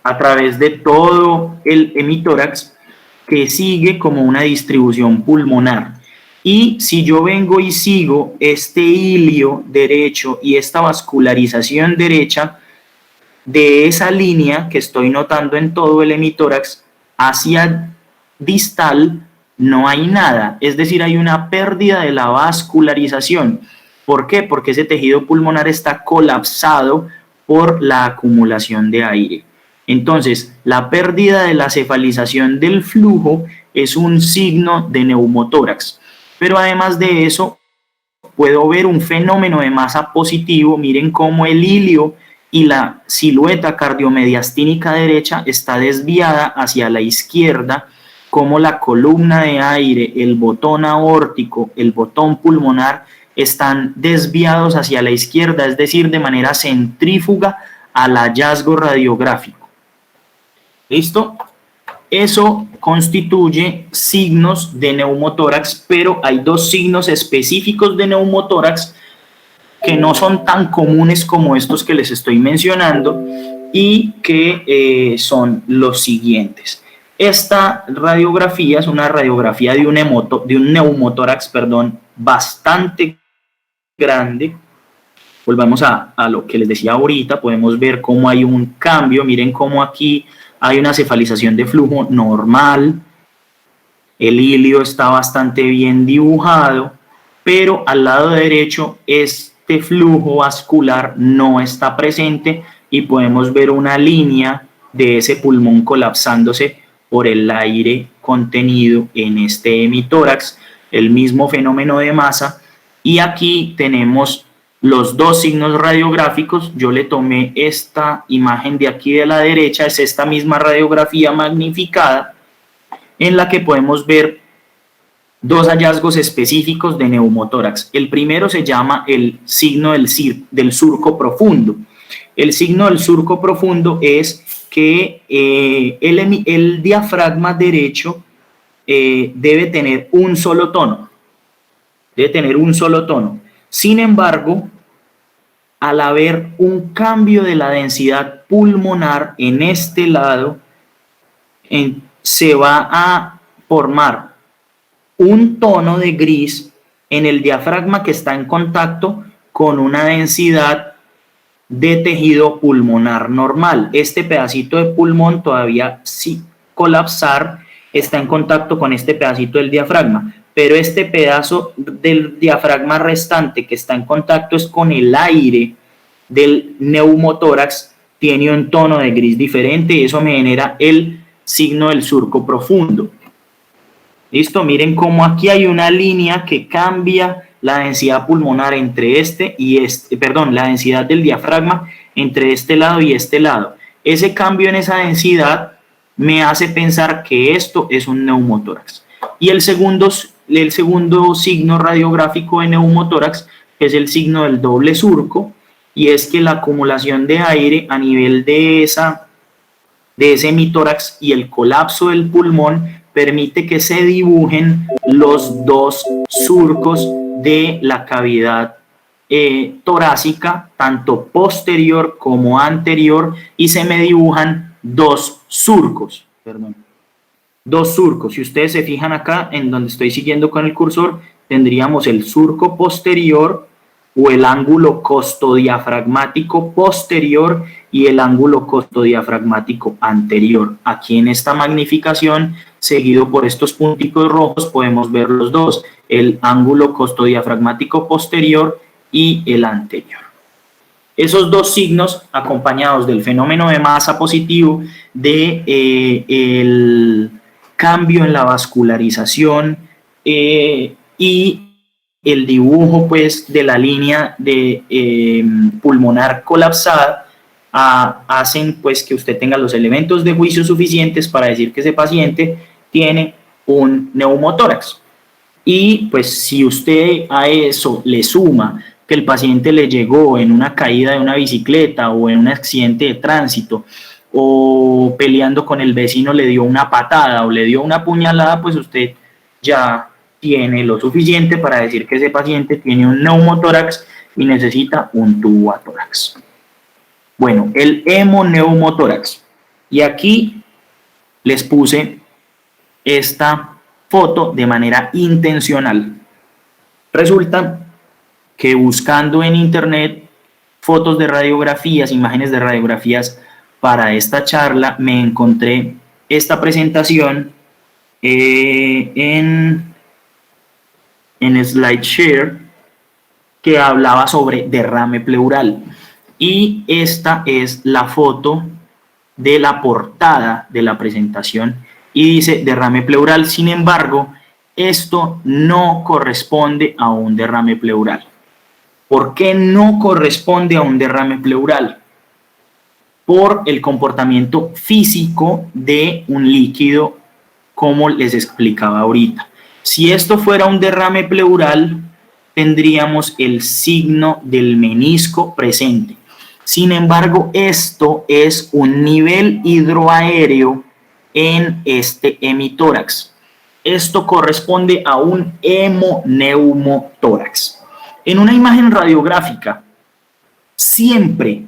a través de todo el hemitórax que sigue como una distribución pulmonar. Y si yo vengo y sigo este ilio derecho y esta vascularización derecha de esa línea que estoy notando en todo el hemitórax hacia distal, no hay nada, es decir, hay una pérdida de la vascularización. ¿Por qué? Porque ese tejido pulmonar está colapsado por la acumulación de aire. Entonces, la pérdida de la cefalización del flujo es un signo de neumotórax. Pero además de eso, puedo ver un fenómeno de masa positivo. Miren cómo el ilio y la silueta cardiomediastínica derecha está desviada hacia la izquierda, como la columna de aire, el botón aórtico, el botón pulmonar están desviados hacia la izquierda, es decir, de manera centrífuga al hallazgo radiográfico. ¿Listo? Eso constituye signos de neumotórax, pero hay dos signos específicos de neumotórax que no son tan comunes como estos que les estoy mencionando y que son los siguientes. Esta radiografía es una radiografía de un neumotórax, bastante grande. Volvamos a lo que les decía ahorita, podemos ver cómo hay un cambio. Miren cómo aquí hay una cefalización de flujo normal, el ilio está bastante bien dibujado, pero al lado derecho este flujo vascular no está presente y podemos ver una línea de ese pulmón colapsándose por el aire contenido en este hemitórax, el mismo fenómeno de masa. Y aquí tenemos los dos signos radiográficos. Yo le tomé esta imagen de aquí de la derecha, es esta misma radiografía magnificada, en la que podemos ver dos hallazgos específicos de neumotórax. El primero se llama el signo del surco profundo. El signo del surco profundo es que el diafragma derecho debe tener un solo tono. Sin embargo, al haber un cambio de la densidad pulmonar en este lado, se va a formar un tono de gris en el diafragma que está en contacto con una densidad de tejido pulmonar normal. Este pedacito de pulmón todavía sin colapsar está en contacto con este pedacito del diafragma, pero este pedazo del diafragma restante que está en contacto es con el aire del neumotórax, tiene un tono de gris diferente y eso me genera el signo del surco profundo. ¿Listo? Miren cómo aquí hay una línea que cambia la densidad pulmonar entre la densidad del diafragma entre este lado y este lado. Ese cambio en esa densidad me hace pensar que esto es un neumotórax. Y el segundo signo radiográfico de neumotórax es el signo del doble surco, y es que la acumulación de aire a nivel de ese hemitórax y el colapso del pulmón permite que se dibujen los dos surcos de la cavidad torácica, tanto posterior como anterior, y se me dibujan dos surcos. Si ustedes se fijan acá, en donde estoy siguiendo con el cursor, tendríamos el surco posterior o el ángulo costodiafragmático posterior y el ángulo costodiafragmático anterior. Aquí en esta magnificación, seguido por estos punticos rojos, podemos ver los dos, el ángulo costodiafragmático posterior y el anterior. Esos dos signos, acompañados del fenómeno de masa positivo, el cambio en la vascularización y el dibujo pues de la línea de pulmonar colapsada, hacen pues que usted tenga los elementos de juicio suficientes para decir que ese paciente tiene un neumotórax. Y pues si usted a eso le suma que el paciente le llegó en una caída de una bicicleta o en un accidente de tránsito, o peleando con el vecino le dio una patada o le dio una puñalada, pues usted ya tiene lo suficiente para decir que ese paciente tiene un neumotórax y necesita un tubo a tórax. Bueno, el hemoneumotórax. Y aquí les puse esta foto de manera intencional. Resulta que buscando en internet fotos de radiografías, imágenes de radiografías para esta charla, me encontré esta presentación en SlideShare que hablaba sobre derrame pleural. Y esta es la foto de la portada de la presentación y dice derrame pleural. Sin embargo, esto no corresponde a un derrame pleural. ¿Por qué no corresponde a un derrame pleural? Por el comportamiento físico de un líquido, como les explicaba ahorita. Si esto fuera un derrame pleural, tendríamos el signo del menisco presente. Sin embargo, esto es un nivel hidroaéreo en este hemitórax. Esto corresponde a un hemoneumotórax. En una imagen radiográfica, siempre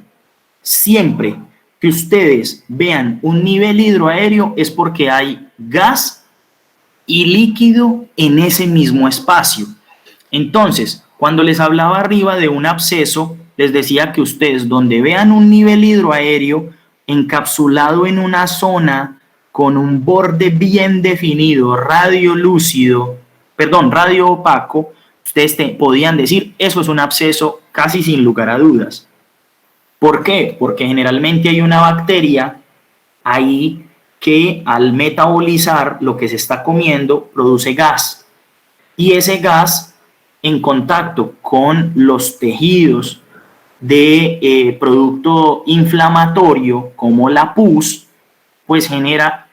que ustedes vean un nivel hidroaéreo es porque hay gas y líquido en ese mismo espacio. Entonces, cuando les hablaba arriba de un absceso, les decía que ustedes donde vean un nivel hidroaéreo encapsulado en una zona con un borde bien definido, radio opaco, ustedes podían decir eso es un absceso casi sin lugar a dudas. ¿Por qué? Porque generalmente hay una bacteria ahí que al metabolizar lo que se está comiendo produce gas. Y ese gas en contacto con los tejidos de producto inflamatorio como la pus, pues genera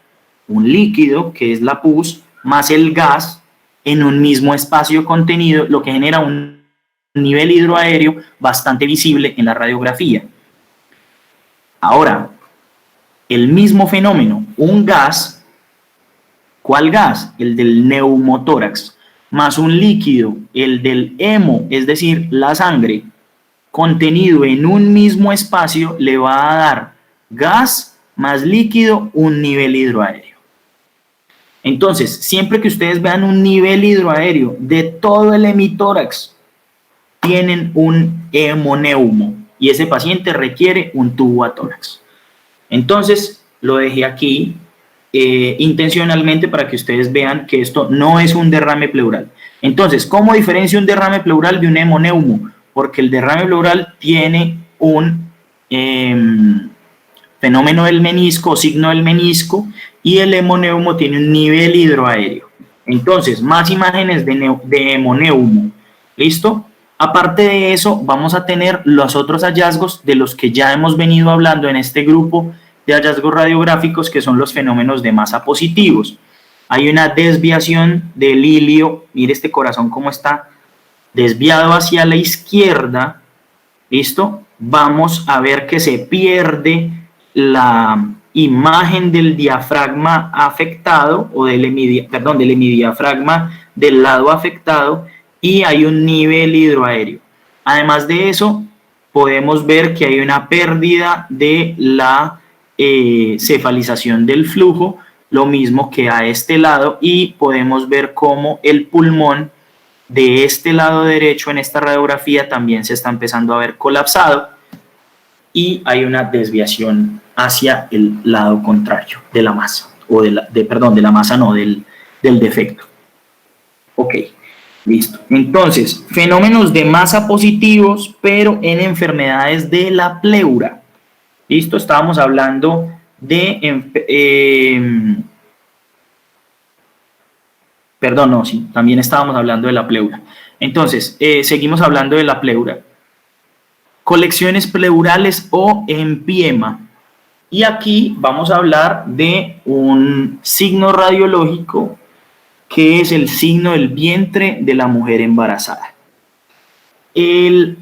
un líquido que es la pus más el gas en un mismo espacio contenido, lo que genera un nivel hidroaéreo bastante visible en la radiografía. Ahora, el mismo fenómeno, un gas, ¿cuál gas? El del neumotórax, más un líquido, el del hemo, es decir, la sangre, contenido en un mismo espacio, le va a dar gas más líquido, un nivel hidroaéreo. Entonces, siempre que ustedes vean un nivel hidroaéreo de todo el hemitórax, tienen un hemoneumo y ese paciente requiere un tubo a tórax. Entonces, lo dejé aquí intencionalmente para que ustedes vean que esto no es un derrame pleural. Entonces, ¿cómo diferencia un derrame pleural de un hemoneumo? Porque el derrame pleural tiene un fenómeno del menisco, signo del menisco, y el hemoneumo tiene un nivel hidroaéreo. Entonces, más imágenes de hemoneumo. ¿Listo? Aparte de eso, vamos a tener los otros hallazgos de los que ya hemos venido hablando en este grupo de hallazgos radiográficos, que son los fenómenos de masa positivos. Hay una desviación del hilio, mire este corazón cómo está desviado hacia la izquierda, ¿listo? Vamos a ver que se pierde la imagen del diafragma afectado, o del hemidiafragma del lado afectado, y hay un nivel hidroaéreo. Además de eso, podemos ver que hay una pérdida de la cefalización del flujo, lo mismo que a este lado, y podemos ver cómo el pulmón de este lado derecho en esta radiografía también se está empezando a ver colapsado y hay una desviación hacia el lado contrario de la masa, o del defecto. Ok. Listo. Entonces, fenómenos de masa positivos, pero en enfermedades de la pleura. Listo, estábamos hablando de... también estábamos hablando de la pleura. Entonces, seguimos hablando de la pleura. Colecciones pleurales o empiema. Y aquí vamos a hablar de un signo radiológico que es el signo del vientre de la mujer embarazada. El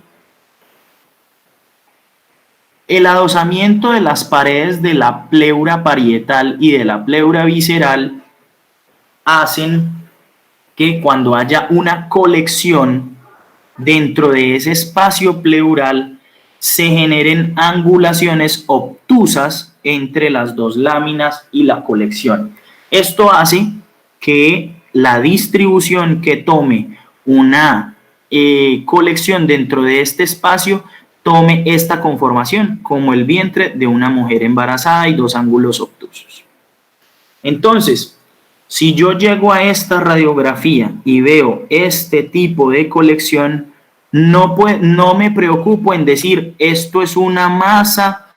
adosamiento de las paredes de la pleura parietal y de la pleura visceral hacen que cuando haya una colección dentro de ese espacio pleural se generen angulaciones obtusas entre las dos láminas y la colección. Esto hace que la distribución que tome una colección dentro de este espacio tome esta conformación, como el vientre de una mujer embarazada y 2 ángulos obtusos. Entonces, si yo llego a esta radiografía y veo este tipo de colección, no me preocupo en decir esto es una masa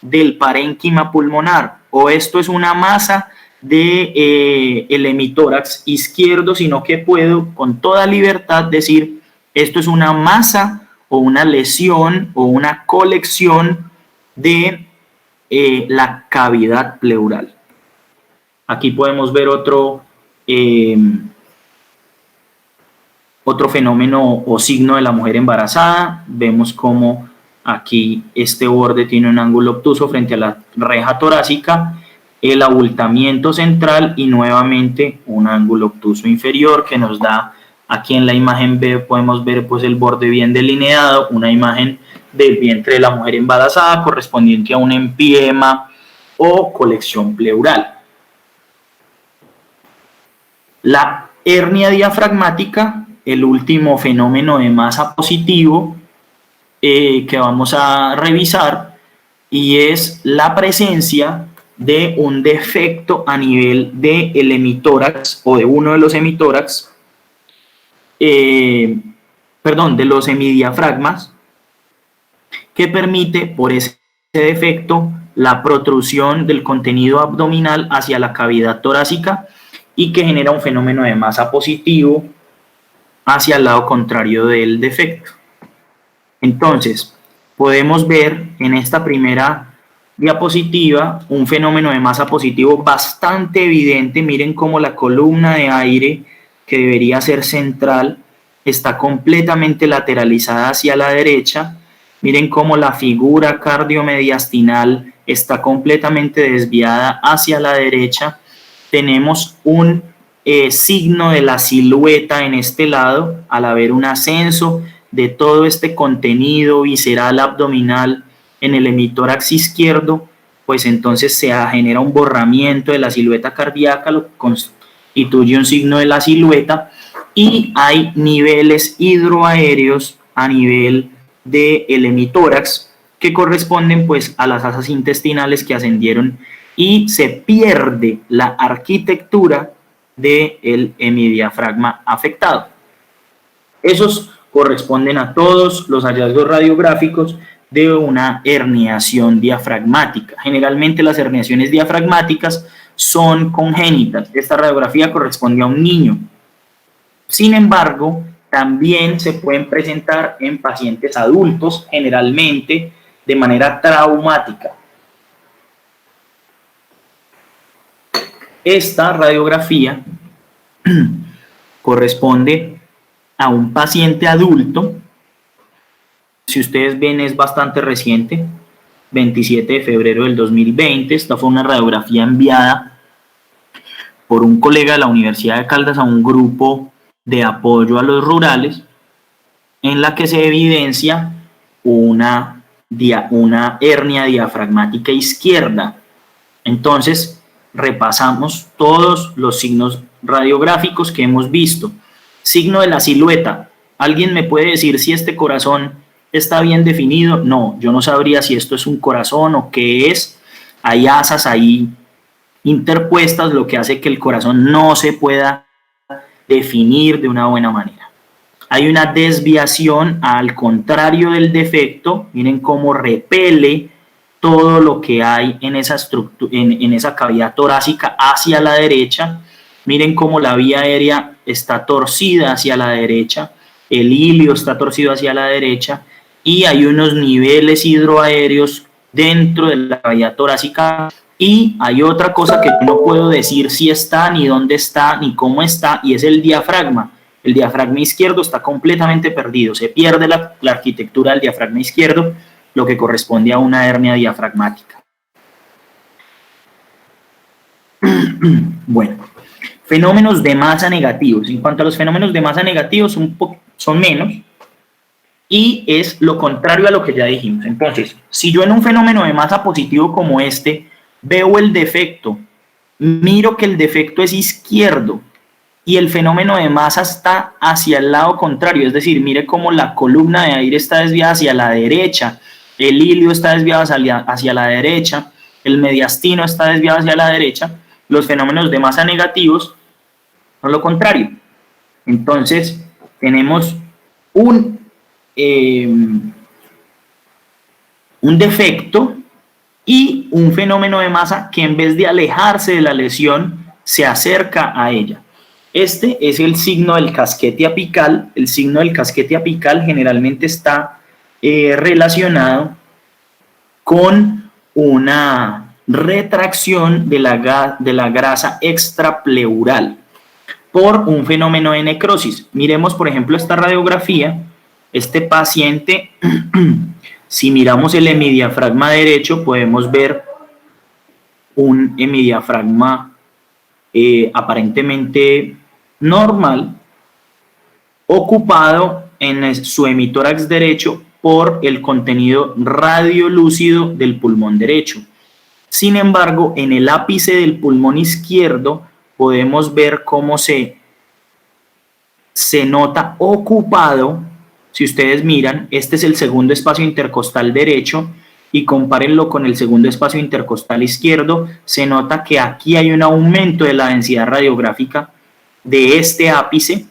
del parénquima pulmonar o esto es una masa de el hemitórax izquierdo, sino que puedo con toda libertad decir esto es una masa o una lesión o una colección de la cavidad pleural. Aquí podemos ver otro fenómeno o signo de la mujer embarazada. Vemos cómo aquí este borde tiene un ángulo obtuso frente a la reja torácica, el abultamiento central y nuevamente un ángulo obtuso inferior que nos da, aquí en la imagen B podemos ver pues el borde bien delineado, una imagen del vientre de la mujer embarazada correspondiente a un empiema o colección pleural. La hernia diafragmática, el último fenómeno de masa positivo que vamos a revisar, y es la presencia de un defecto a nivel del hemitórax o de uno de los hemitórax, de los hemidiafragmas, que permite por ese defecto la protrusión del contenido abdominal hacia la cavidad torácica y que genera un fenómeno de masa positivo hacia el lado contrario del defecto. Entonces, podemos ver en esta primera diapositiva un fenómeno de masa positivo bastante evidente. Miren cómo la columna de aire, que debería ser central, está completamente lateralizada hacia la derecha. Miren cómo la figura cardiomediastinal está completamente desviada hacia la derecha. Tenemos un signo de la silueta en este lado, al haber un ascenso de todo este contenido visceral abdominal en el hemitórax izquierdo, pues entonces se genera un borramiento de la silueta cardíaca, lo que constituye un signo de la silueta, y hay niveles hidroaéreos a nivel del hemitórax que corresponden pues a las asas intestinales que ascendieron y se pierde la arquitectura del hemidiafragma afectado. Esos corresponden a todos los hallazgos radiográficos de una herniación diafragmática. Generalmente las herniaciones diafragmáticas son congénitas. Esta radiografía corresponde a un niño. Sin embargo, también se pueden presentar en pacientes adultos, generalmente de manera traumática. Esta radiografía corresponde a un paciente adulto. Si ustedes ven, es bastante reciente, 27 de febrero del 2020. Esta fue una radiografía enviada por un colega de la Universidad de Caldas a un grupo de apoyo a los rurales, en la que se evidencia una hernia diafragmática izquierda. Entonces, repasamos todos los signos radiográficos que hemos visto. Signo de la silueta. ¿Alguien me puede decir si este corazón está bien definido? No, yo no sabría si esto es un corazón o qué es. Hay asas ahí interpuestas, lo que hace que el corazón no se pueda definir de una buena manera. Hay una desviación al contrario del defecto. Miren cómo repele todo lo que hay en esa estructura, en esa cavidad torácica hacia la derecha. Miren cómo la vía aérea está torcida hacia la derecha, el ilio está torcido hacia la derecha y hay unos niveles hidroaéreos dentro de la cavidad torácica. Y hay otra cosa que no puedo decir si está, ni dónde está, ni cómo está, y es el diafragma. El diafragma izquierdo está completamente perdido, se pierde la arquitectura del diafragma izquierdo, lo que corresponde a una hernia diafragmática. Bueno, fenómenos de masa negativos. En cuanto a los fenómenos de masa negativos, son menos, y es lo contrario a lo que ya dijimos. Entonces, si yo en un fenómeno de masa positivo como este, veo el defecto, miro que el defecto es izquierdo, y el fenómeno de masa está hacia el lado contrario, es decir, mire cómo la columna de aire está desviada hacia la derecha, el hilio está desviado hacia la derecha, el mediastino está desviado hacia la derecha, los fenómenos de masa negativos son lo contrario. Entonces, tenemos un defecto y un fenómeno de masa que en vez de alejarse de la lesión, se acerca a ella. Este es el signo del casquete apical. El signo del casquete apical generalmente está relacionado con una retracción de la grasa extrapleural por un fenómeno de necrosis. Miremos, por ejemplo, esta radiografía. Este paciente, si miramos el hemidiafragma derecho, podemos ver un hemidiafragma aparentemente normal, ocupado en su hemitórax derecho por el contenido radiolúcido del pulmón derecho. Sin embargo, en el ápice del pulmón izquierdo podemos ver cómo se nota ocupado. Si ustedes miran, este es el segundo espacio intercostal derecho y compárenlo con el segundo espacio intercostal izquierdo, se nota que aquí hay un aumento de la densidad radiográfica de este ápice.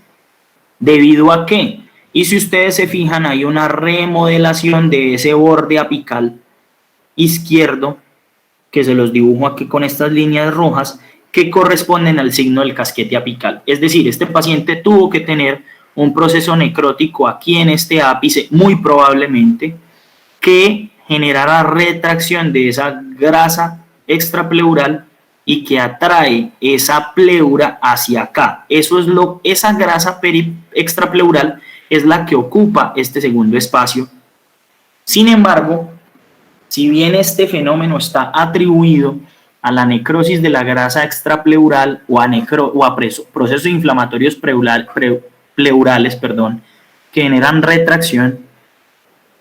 ¿Debido a qué? Y si ustedes se fijan, hay una remodelación de ese borde apical izquierdo, que se los dibujo aquí con estas líneas rojas, que corresponden al signo del casquete apical. Es decir, este paciente tuvo que tener un proceso necrótico aquí en este ápice, muy probablemente, que generara retracción de esa grasa extrapleural y que atrae esa pleura hacia acá. Esa grasa extrapleural es la que ocupa este segundo espacio. Sin embargo, si bien este fenómeno está atribuido a la necrosis de la grasa extrapleural o a procesos inflamatorios pleurales, que generan retracción,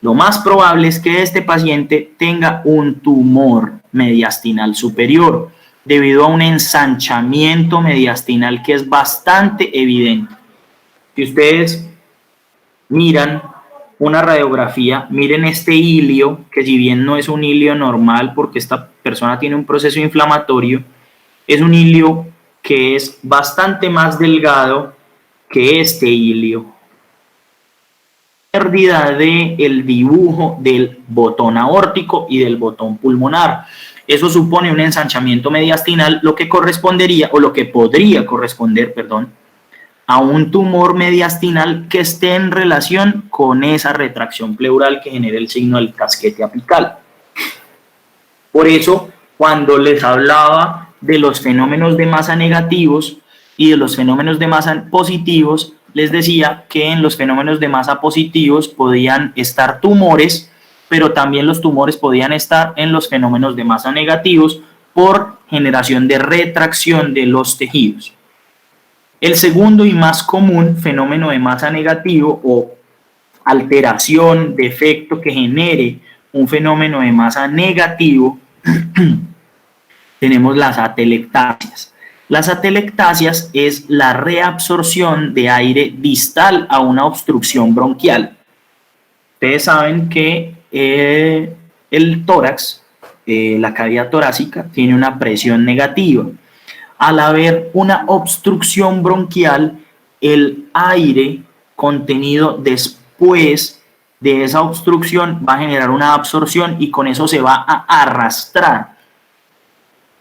lo más probable es que este paciente tenga un tumor mediastinal superior debido a un ensanchamiento mediastinal que es bastante evidente. Si ustedes miran una radiografía, miren este hilio, que si bien no es un hilio normal porque esta persona tiene un proceso inflamatorio, es un hilio que es bastante más delgado que este hilio. Pérdida del dibujo del botón aórtico y del botón pulmonar. Eso supone un ensanchamiento mediastinal, lo que correspondería, o lo que podría corresponder, a un tumor mediastinal que esté en relación con esa retracción pleural que genera el signo del casquete apical. Por eso, cuando les hablaba de los fenómenos de masa negativos y de los fenómenos de masa positivos, les decía que en los fenómenos de masa positivos podían estar tumores, pero también los tumores podían estar en los fenómenos de masa negativos por generación de retracción de los tejidos. El segundo y más común fenómeno de masa negativo o alteración, defecto que genere un fenómeno de masa negativo, tenemos las atelectasias. Las atelectasias es la reabsorción de aire distal a una obstrucción bronquial. Ustedes saben que el tórax, la cavidad torácica, tiene una presión negativa. Al haber una obstrucción bronquial, el aire contenido después de esa obstrucción va a generar una absorción y con eso se va a arrastrar,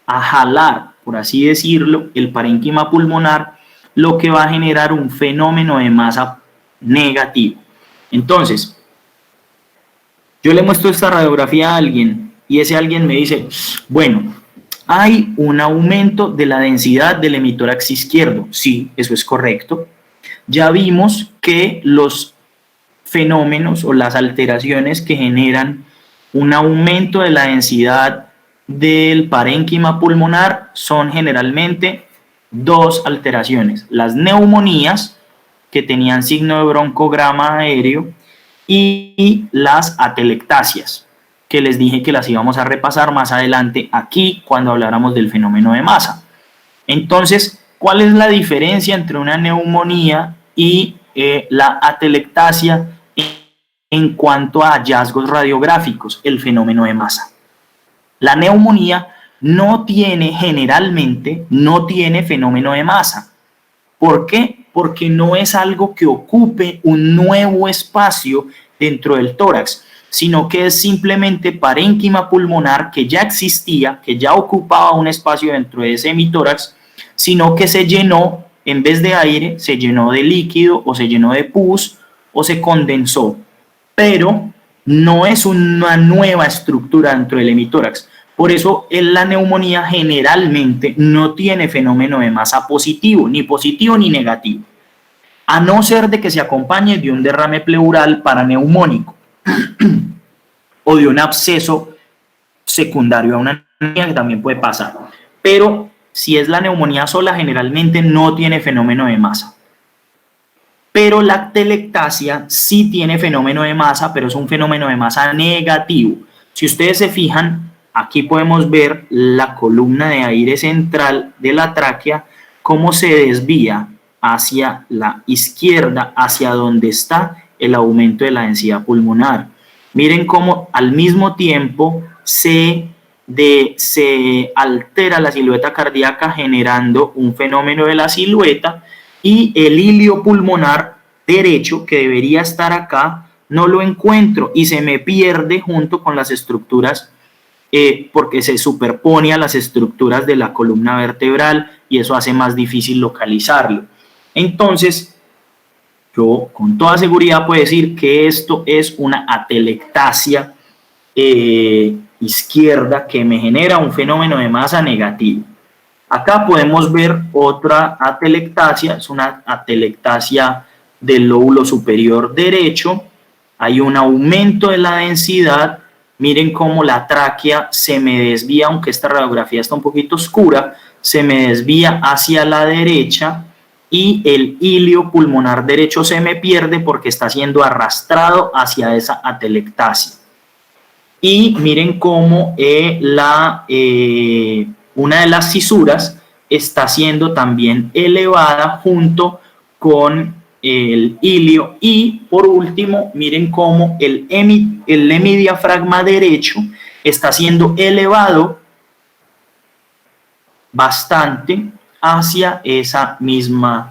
a jalar, por así decirlo, el parénquima pulmonar, lo que va a generar un fenómeno de masa negativo. Entonces, yo le muestro esta radiografía a alguien y ese alguien me dice, bueno, hay un aumento de la densidad del hemitórax izquierdo. Sí, eso es correcto. Ya vimos que los fenómenos o las alteraciones que generan un aumento de la densidad del parénquima pulmonar son generalmente dos alteraciones: las neumonías, que tenían signo de broncograma aéreo, y las atelectasias, que les dije que las íbamos a repasar más adelante aquí cuando habláramos del fenómeno de masa. Entonces, ¿Cuál es la diferencia entre una neumonía y la atelectasia en cuanto a hallazgos radiográficos? El fenómeno de masa. La neumonía generalmente no tiene fenómeno de masa. ¿Por qué? Porque no es algo que ocupe un nuevo espacio dentro del tórax, sino que es simplemente parénquima pulmonar que ya existía, que ya ocupaba un espacio dentro de ese hemitórax, sino que se llenó, en vez de aire, se llenó de líquido o se llenó de pus o se condensó. Pero no es una nueva estructura dentro del hemitórax. Por eso la neumonía generalmente no tiene fenómeno de masa positivo ni negativo, a no ser de que se acompañe de un derrame pleural paraneumónico o de un absceso secundario a una neumonía, que también puede pasar. Pero si es la neumonía sola, generalmente no tiene fenómeno de masa. Pero la atelectasia sí tiene fenómeno de masa, pero es un fenómeno de masa negativo. Si ustedes se fijan, aquí podemos ver la columna de aire central de la tráquea, cómo se desvía hacia la izquierda, hacia donde está el aumento de la densidad pulmonar. Miren cómo al mismo tiempo se altera la silueta cardíaca, generando un fenómeno de la silueta, y el hilio pulmonar derecho, que debería estar acá, no lo encuentro y se me pierde junto con las estructuras, porque se superpone a las estructuras de la columna vertebral y eso hace más difícil localizarlo. Entonces, yo con toda seguridad puedo decir que esto es una atelectasia izquierda que me genera un fenómeno de masa negativo. Acá podemos ver otra atelectasia, es una atelectasia del lóbulo superior derecho. Hay un aumento de la densidad. Miren cómo la tráquea se me desvía, aunque esta radiografía está un poquito oscura, se me desvía hacia la derecha y el hilio pulmonar derecho se me pierde porque está siendo arrastrado hacia esa atelectasia. Y miren cómo una de las cisuras está siendo también elevada junto con el hilio. Y por último, miren cómo el hemidiafragma derecho está siendo elevado bastante hacia ese mismo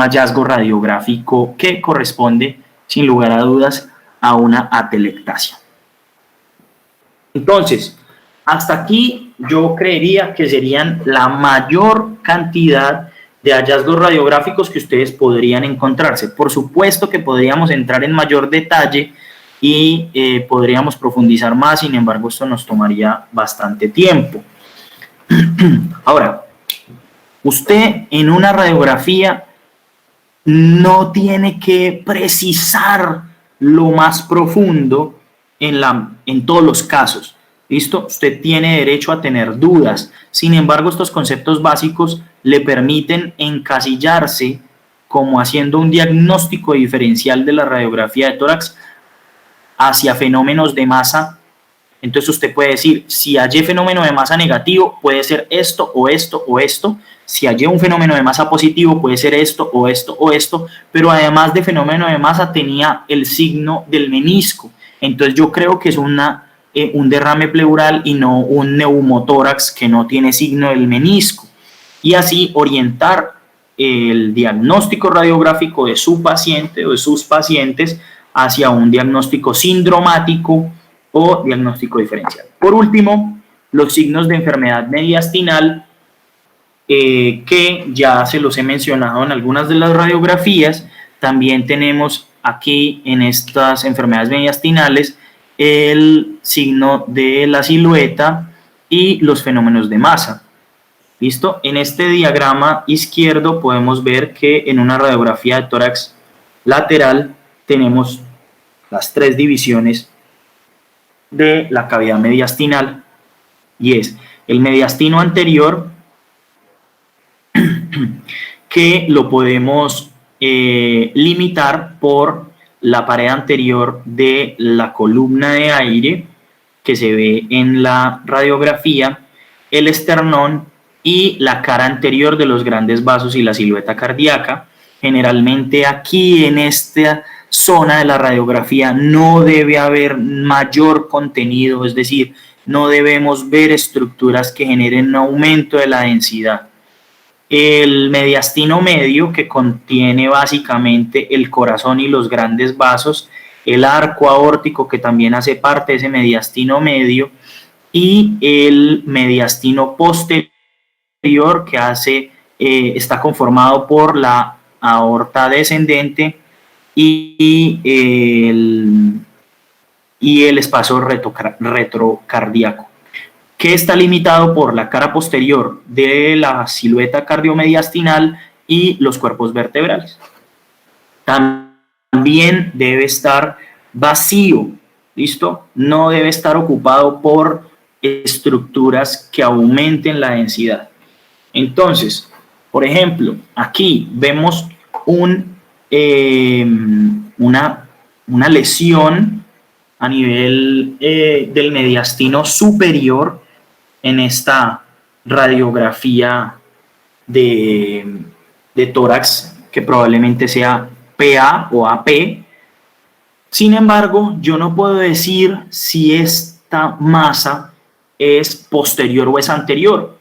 hallazgo radiográfico que corresponde, sin lugar a dudas, a una atelectasia. Entonces, hasta aquí yo creería que serían la mayor cantidad de hallazgos radiográficos que ustedes podrían encontrarse. Por supuesto que podríamos entrar en mayor detalle y podríamos profundizar más, sin embargo, esto nos tomaría bastante tiempo. Ahora, usted en una radiografía no tiene que precisar lo más profundo en todos los casos. ¿Listo? Usted tiene derecho a tener dudas. Sin embargo, estos conceptos básicos le permiten encasillarse como haciendo un diagnóstico diferencial de la radiografía de tórax hacia fenómenos de masa. Entonces usted puede decir, si hallé fenómeno de masa negativo, puede ser esto o esto o esto. Si hallé un fenómeno de masa positivo, puede ser esto o esto o esto. Pero además de fenómeno de masa, tenía el signo del menisco. Entonces yo creo que es un derrame pleural y no un neumotórax que no tiene signo del menisco. Y así orientar el diagnóstico radiográfico de su paciente o de sus pacientes hacia un diagnóstico sindromático o diagnóstico diferencial. Por último, los signos de enfermedad mediastinal, que ya se los he mencionado en algunas de las radiografías. También tenemos aquí en estas enfermedades mediastinales el signo de la silueta y los fenómenos de masa. ¿Listo? En este diagrama izquierdo podemos ver que en una radiografía de tórax lateral tenemos las tres divisiones de la cavidad mediastinal, y es el mediastino anterior, que lo podemos limitar por la pared anterior de la columna de aire que se ve en la radiografía, el esternón y la cara anterior de los grandes vasos y la silueta cardíaca. Generalmente aquí en esta zona de la radiografía no debe haber mayor contenido, es decir, no debemos ver estructuras que generen un aumento de la densidad. El mediastino medio, que contiene básicamente el corazón y los grandes vasos, el arco aórtico, que también hace parte de ese mediastino medio, y el mediastino posterior, que está conformado por la aorta descendente y el espacio retrocardíaco, que está limitado por la cara posterior de la silueta cardiomediastinal y los cuerpos vertebrales. También debe estar vacío, ¿listo? No debe estar ocupado por estructuras que aumenten la densidad. Entonces, por ejemplo, aquí vemos una lesión a nivel del mediastino superior en esta radiografía de tórax, que probablemente sea PA o AP. Sin embargo, yo no puedo decir si esta masa es posterior o es anterior,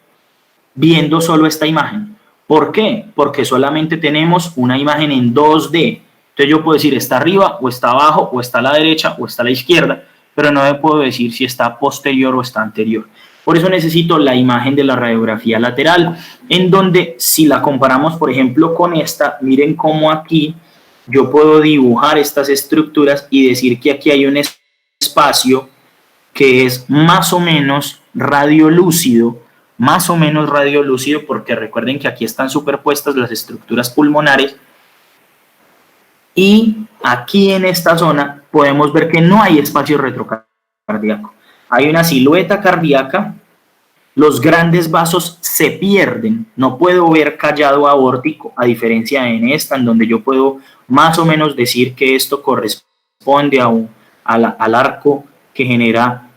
viendo solo esta imagen. ¿Por qué? Porque solamente tenemos una imagen en 2D. Entonces yo puedo decir está arriba o está abajo o está a la derecha o está a la izquierda, pero no me puedo decir si está posterior o está anterior. Por eso necesito la imagen de la radiografía lateral, en donde si la comparamos, por ejemplo, con esta, miren cómo aquí yo puedo dibujar estas estructuras y decir que aquí hay un espacio que es más o menos radiolúcido, porque recuerden que aquí están superpuestas las estructuras pulmonares, y aquí en esta zona podemos ver que no hay espacio retrocardíaco. Hay una silueta cardíaca, los grandes vasos se pierden, no puedo ver callado aórtico, a diferencia en esta, en donde yo puedo más o menos decir que esto corresponde al arco que genera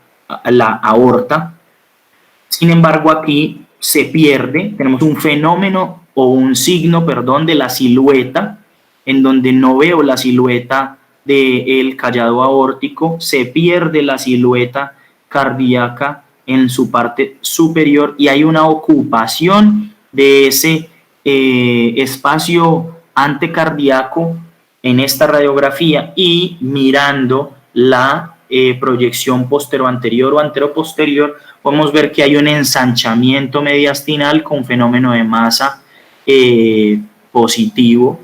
la aorta. Sin embargo, aquí se pierde, tenemos un fenómeno o un signo, perdón, de la silueta, en donde no veo la silueta del callado aórtico, se pierde la silueta cardíaca en su parte superior y hay una ocupación de ese espacio antecardíaco en esta radiografía, y mirando la proyección postero-anterior o antero-posterior podemos ver que hay un ensanchamiento mediastinal con fenómeno de masa positivo,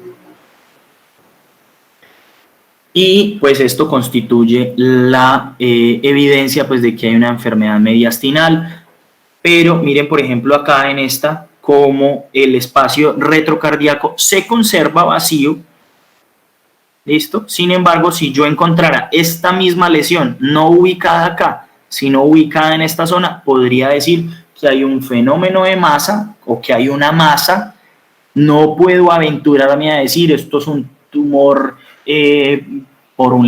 y pues esto constituye la evidencia pues de que hay una enfermedad mediastinal. Pero miren, por ejemplo, acá en esta, como el espacio retrocardíaco se conserva vacío, ¿listo? Sin embargo, si yo encontrara esta misma lesión no ubicada acá, sino ubicada en esta zona, podría decir que hay un fenómeno de masa o que hay una masa. No puedo aventurarme a decir esto es un tumor por un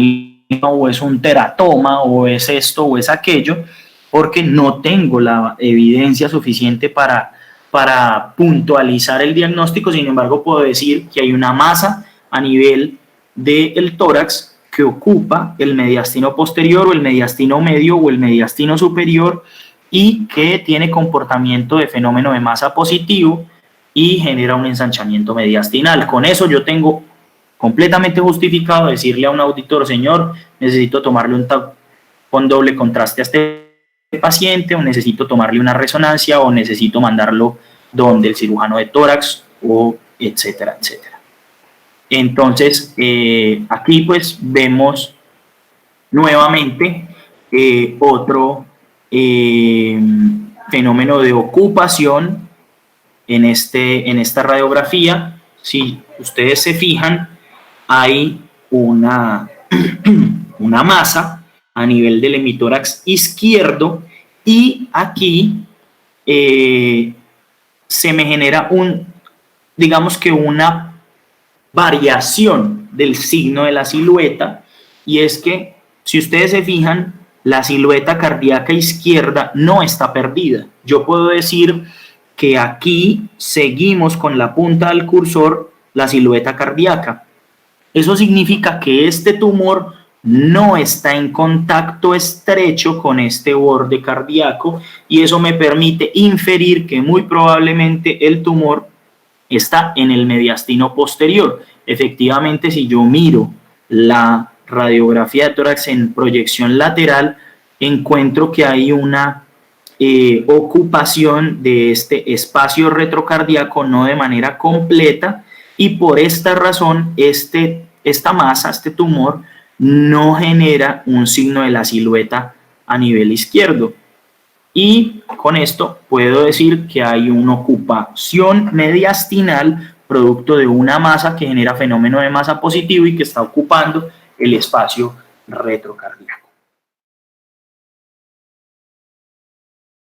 lima, o es un teratoma, o es esto o es aquello, porque no tengo la evidencia suficiente para puntualizar el diagnóstico. Sin embargo, puedo decir que hay una masa a nivel del tórax que ocupa el mediastino posterior o el mediastino medio o el mediastino superior, y que tiene comportamiento de fenómeno de masa positivo y genera un ensanchamiento mediastinal. Con eso yo tengo completamente justificado decirle a un auditor: señor, necesito tomarle un TAC con doble contraste a este paciente, o necesito tomarle una resonancia, o necesito mandarlo donde el cirujano de tórax, o etcétera, etcétera. Entonces, aquí pues vemos nuevamente otro fenómeno de ocupación en esta radiografía. Si ustedes se fijan, hay una masa a nivel del hemitórax izquierdo, y aquí se me genera digamos que una variación del signo de la silueta, y es que si ustedes se fijan, la silueta cardíaca izquierda no está perdida. Yo puedo decir que aquí seguimos con la punta del cursor la silueta cardíaca. Eso significa que este tumor no está en contacto estrecho con este borde cardíaco y eso me permite inferir que muy probablemente el tumor está en el mediastino posterior. Efectivamente, si yo miro la radiografía de tórax en proyección lateral, encuentro que hay una ocupación de este espacio retrocardíaco no de manera completa y por esta razón esta masa, este tumor, no genera un signo de la silueta a nivel izquierdo. Y con esto puedo decir que hay una ocupación mediastinal producto de una masa que genera fenómeno de masa positivo y que está ocupando el espacio retrocardíaco.